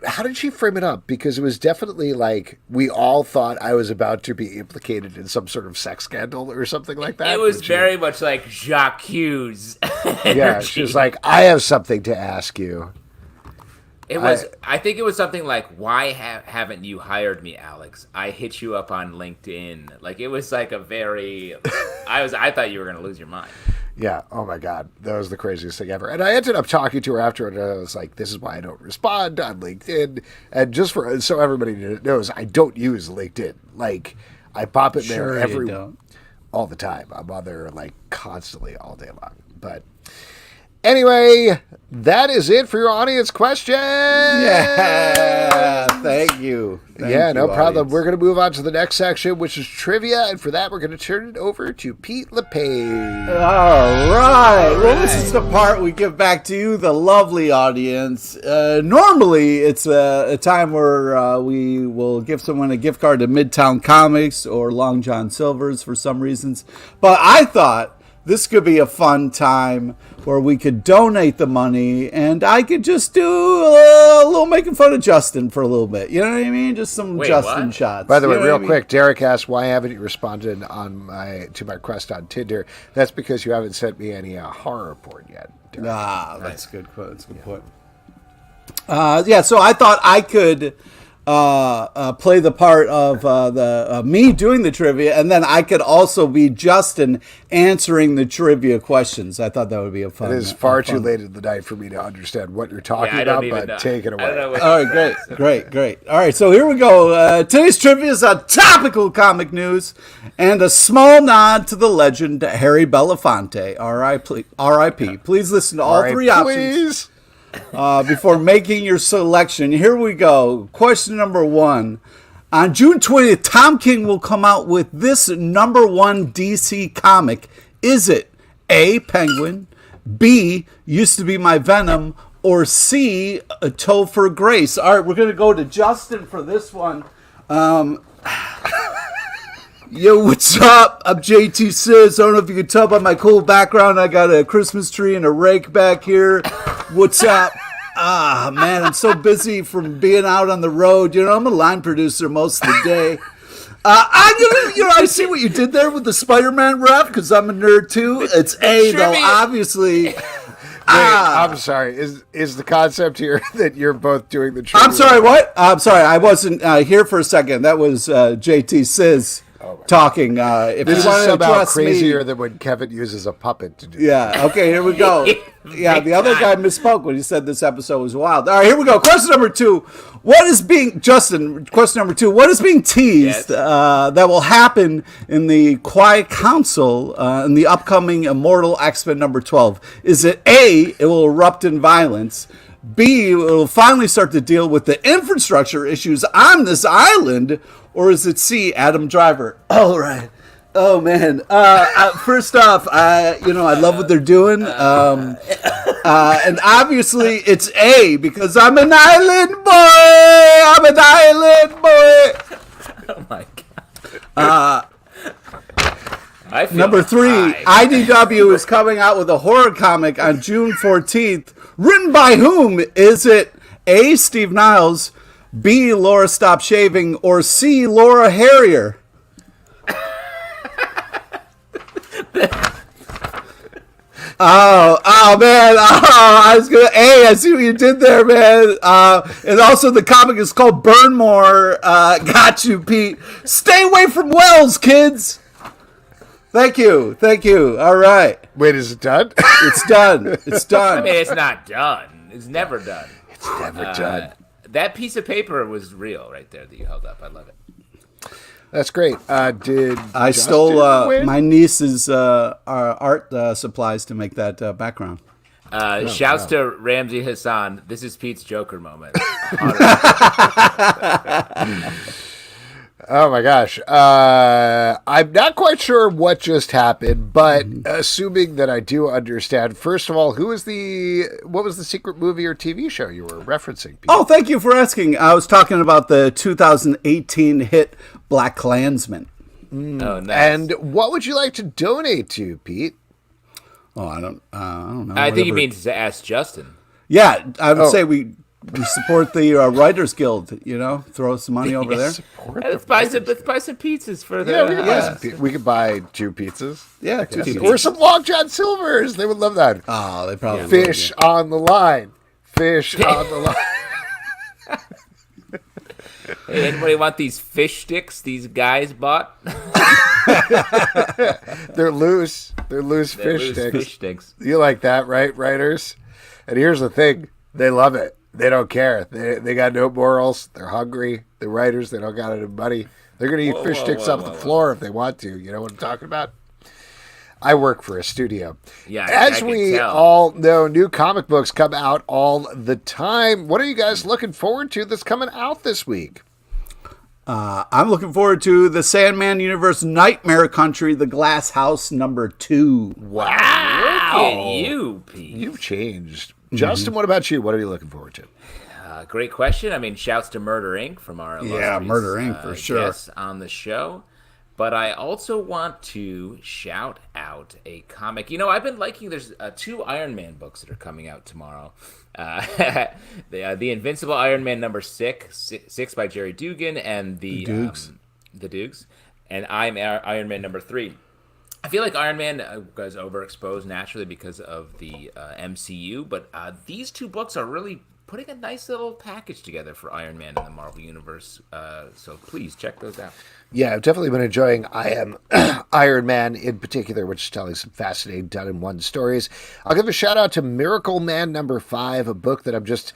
how did she frame it up? Because it was definitely like we all thought I was about to be implicated in some sort of sex scandal or something like that. It was very much like Jacques Hughes. Yeah, she was like, I have something to ask you. It was. I think it was something like, "Why haven't you hired me, Alex? I hit you up on LinkedIn." Like it was like a very. I thought you were gonna lose your mind. Yeah. Oh my God, that was the craziest thing ever. And I ended up talking to her after, and I was like, "This is why I don't respond on LinkedIn." And just so everybody knows, I don't use LinkedIn. Like I pop it there all the time. I'm on there like constantly all day long. But anyway, that is it for your audience question. Yeah, thank you. No problem. We're going to move on to the next section, which is trivia, and for that, we're going to turn it over to Pete LePage. All right. Well, this is the part we give back to you, the lovely audience. Normally, it's a time where we will give someone a gift card to Midtown Comics or Long John Silver's for some reasons, but I thought this could be a fun time where we could donate the money and I could just do a little making fun of Justin for a little bit. You know what I mean? Just some Justin shots. By the way, real quick, Derek asked, why haven't you responded to my request on Tinder? That's because you haven't sent me any horror porn yet. Derek. That's a good quote. That's a good point. So I thought I could play the part of me doing the trivia, and then I could also be Justin answering the trivia questions. I thought that would be a fun. It is far too late in the night for me to understand what you're talking about, but take it away. All right, great. All right, so here we go. Today's trivia is on topical comic news and a small nod to the legend Harry Belafonte. R.I.P. Please listen to all three options. Before making your selection. Here we go. Question number 1. On June 20th, Tom King will come out with this number 1 DC comic. Is it A, Penguin, B, Used to Be My Venom, or C, A Topher Grace? All right, we're going to go to Justin for this one. Yo, what's up? I'm JT Sis. I don't know if you can tell by my cool background. I got a Christmas tree and a rake back here. What's up? Man, I'm so busy from being out on the road. I'm a line producer most of the day. I see what you did there with the Spider-Man rep because I'm a nerd too. It's A, though, obviously. Wait, I'm sorry. Is the concept here that you're both doing the trivia? I'm sorry, what? I'm sorry, I wasn't here for a second. That was JT Sis. Talking. If this you is somehow crazier me, than when Kevin uses a puppet to do. Yeah. Okay. Here we go. Yeah. The other guy misspoke when he said this episode was wild. All right. Here we go. Question number 2. Justin? Question number 2. What is being teased that will happen in the Quiet Council in the upcoming Immortal X-Men number 12? Is it A, it will erupt in violence? B, it will finally start to deal with the infrastructure issues on this island? Or is it C, Adam Driver? All right. Oh, man. First off, I love what they're doing. And obviously it's A, because I'm an island boy. Oh, my God. Number 3, IDW is coming out with a horror comic on June 14th. Written by whom? Is it A, Steve Niles, B. Laura Stop Shaving, or C. Laura Harrier? Oh man! I was gonna. Hey, I see what you did there, man. And also, the comic is called Burnmore. Got you, Pete. Stay away from Wells, kids. Thank you. All right. Wait, is it done? It's done. It's done. I mean, it's not done. It's never done. It's never done. That piece of paper was real right there that you held up. I love it. That's great. Did I Justin stole win? my niece's art supplies to make that background. Shouts to Ramsey Hassan. This is Pete's Joker moment. Oh my gosh. I'm not quite sure what just happened, but assuming that I do understand, first of all, what was the secret movie or TV show you were referencing, Pete? Oh, thank you for asking. I was talking about the 2018 hit Black Klansman. Oh, nice. And what would you like to donate to, Pete? Oh, I don't know. I think you whatever. mean to ask Justin. Yeah, I would say we support the Writers Guild. Throw some money over there. Let's buy some pizzas for the. Yeah, we could buy 2 pizzas. Yeah, 2 pizzas. Or some Long John Silvers. They would love that. Oh, they probably Fish would, yeah. on the line. Fish on the line. Hey, anybody want these fish sticks these guys bought? They're loose. They're loose fish sticks. Fish sticks. You like that, right, writers? And here's the thing. They love it. They don't care. They got no morals. They're hungry. The writers, they don't got any money. They're going to eat fish sticks off the floor if they want to. You know what I'm talking about? I work for a studio. Yeah, As I can we tell. all know, new comic books come out all the time. What are you guys looking forward to that's coming out this week? I'm looking forward to the Sandman Universe Nightmare Country, The Glass House #2. Wow. Look at you, Pete. You've changed. Justin, what about you? What are you looking forward to? Great question. I mean, shouts to Murder Inc. from our illustrious, Murder Inc. for sure. guests on the show. But I also want to shout out a comic. I've been liking. There's 2 Iron Man books that are coming out tomorrow. The Invincible Iron Man #6 by Jerry Dugan and the Dukes, and I'm Iron Man #3. I feel like Iron Man was overexposed naturally because of the MCU, but these 2 books are really putting a nice little package together for Iron Man in the Marvel Universe. So please check those out. Yeah, I've definitely been enjoying Iron Man in particular, which is telling some fascinating done-in-one stories. I'll give a shout-out to Miracle Man #5, a book that I'm just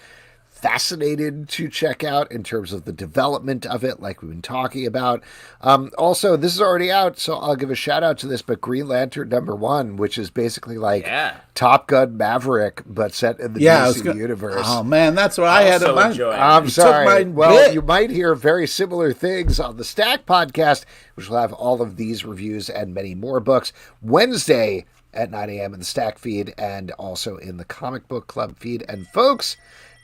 fascinated to check out in terms of the development of it, like we've been talking about. Also, this is already out, so I'll give a shout-out to this, but Green Lantern #1, which is basically like Top Gun Maverick, but set in the DC universe. Oh, man, that's what I had in mind. I'm sorry. Well, you might hear very similar things on the Stack podcast, which will have all of these reviews and many more books Wednesday at 9 a.m. in the Stack feed and also in the Comic Book Club feed. And folks,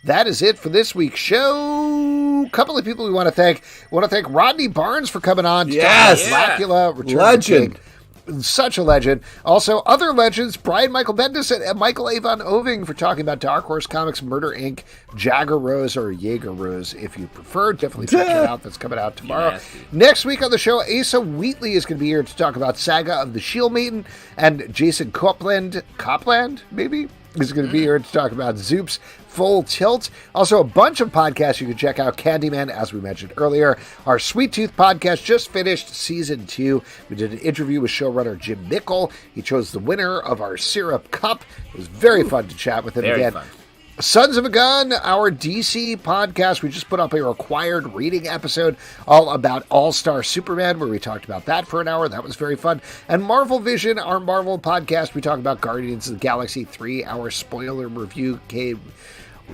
that is it for this week's show. A couple of people we want to thank. We want to thank Rodney Barnes for coming on. Yes. Blacula, Return Legend. of the King. Such a legend. Also, other legends, Brian Michael Bendis and Michael Avon Oeming for talking about Dark Horse Comics, Murder Inc., Jagger Rose, or Jaeger Rose, if you prefer. Definitely check it out. That's coming out tomorrow. Nasty. Next week on the show, Asa Wheatley is going to be here to talk about Saga of the Shield Maiden, and Jason Copland, maybe, is going to be here to talk about Zoop's Full Tilt. Also, a bunch of podcasts you can check out. Candyman, as we mentioned earlier. Our Sweet Tooth podcast just finished season 2. We did an interview with showrunner Jim Mickle. He chose the winner of our Syrup Cup. It was very fun to chat with him Very again. fun. Sons of a Gun, our DC podcast. We just put up a required reading episode all about All-Star Superman, where we talked about that for an hour. That was very fun. And Marvel Vision, our Marvel podcast. We talked about Guardians of the Galaxy 3-hour spoiler review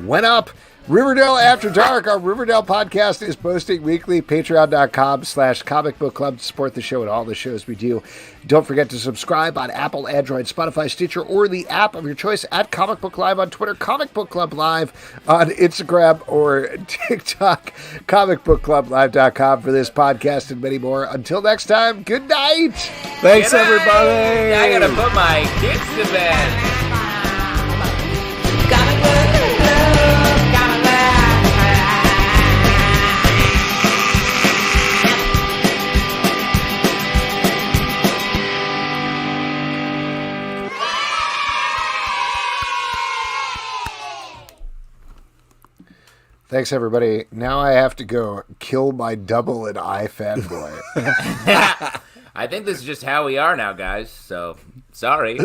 went up. Riverdale After Dark, our Riverdale podcast, is posting weekly. Patreon.com/Comic Book Club to support the show and all the shows we do. Don't forget to subscribe on Apple, Android, Spotify, Stitcher, or the app of your choice at Comic Book Live on Twitter, Comic Book Club Live on Instagram or TikTok, comicbookclublive.com for this podcast and many more. Until next time, good night. Thanks, everybody. I gotta put my kids to bed. Thanks, everybody. Now I have to go kill my double and I fanboy. I think this is just how we are now, guys. So, sorry.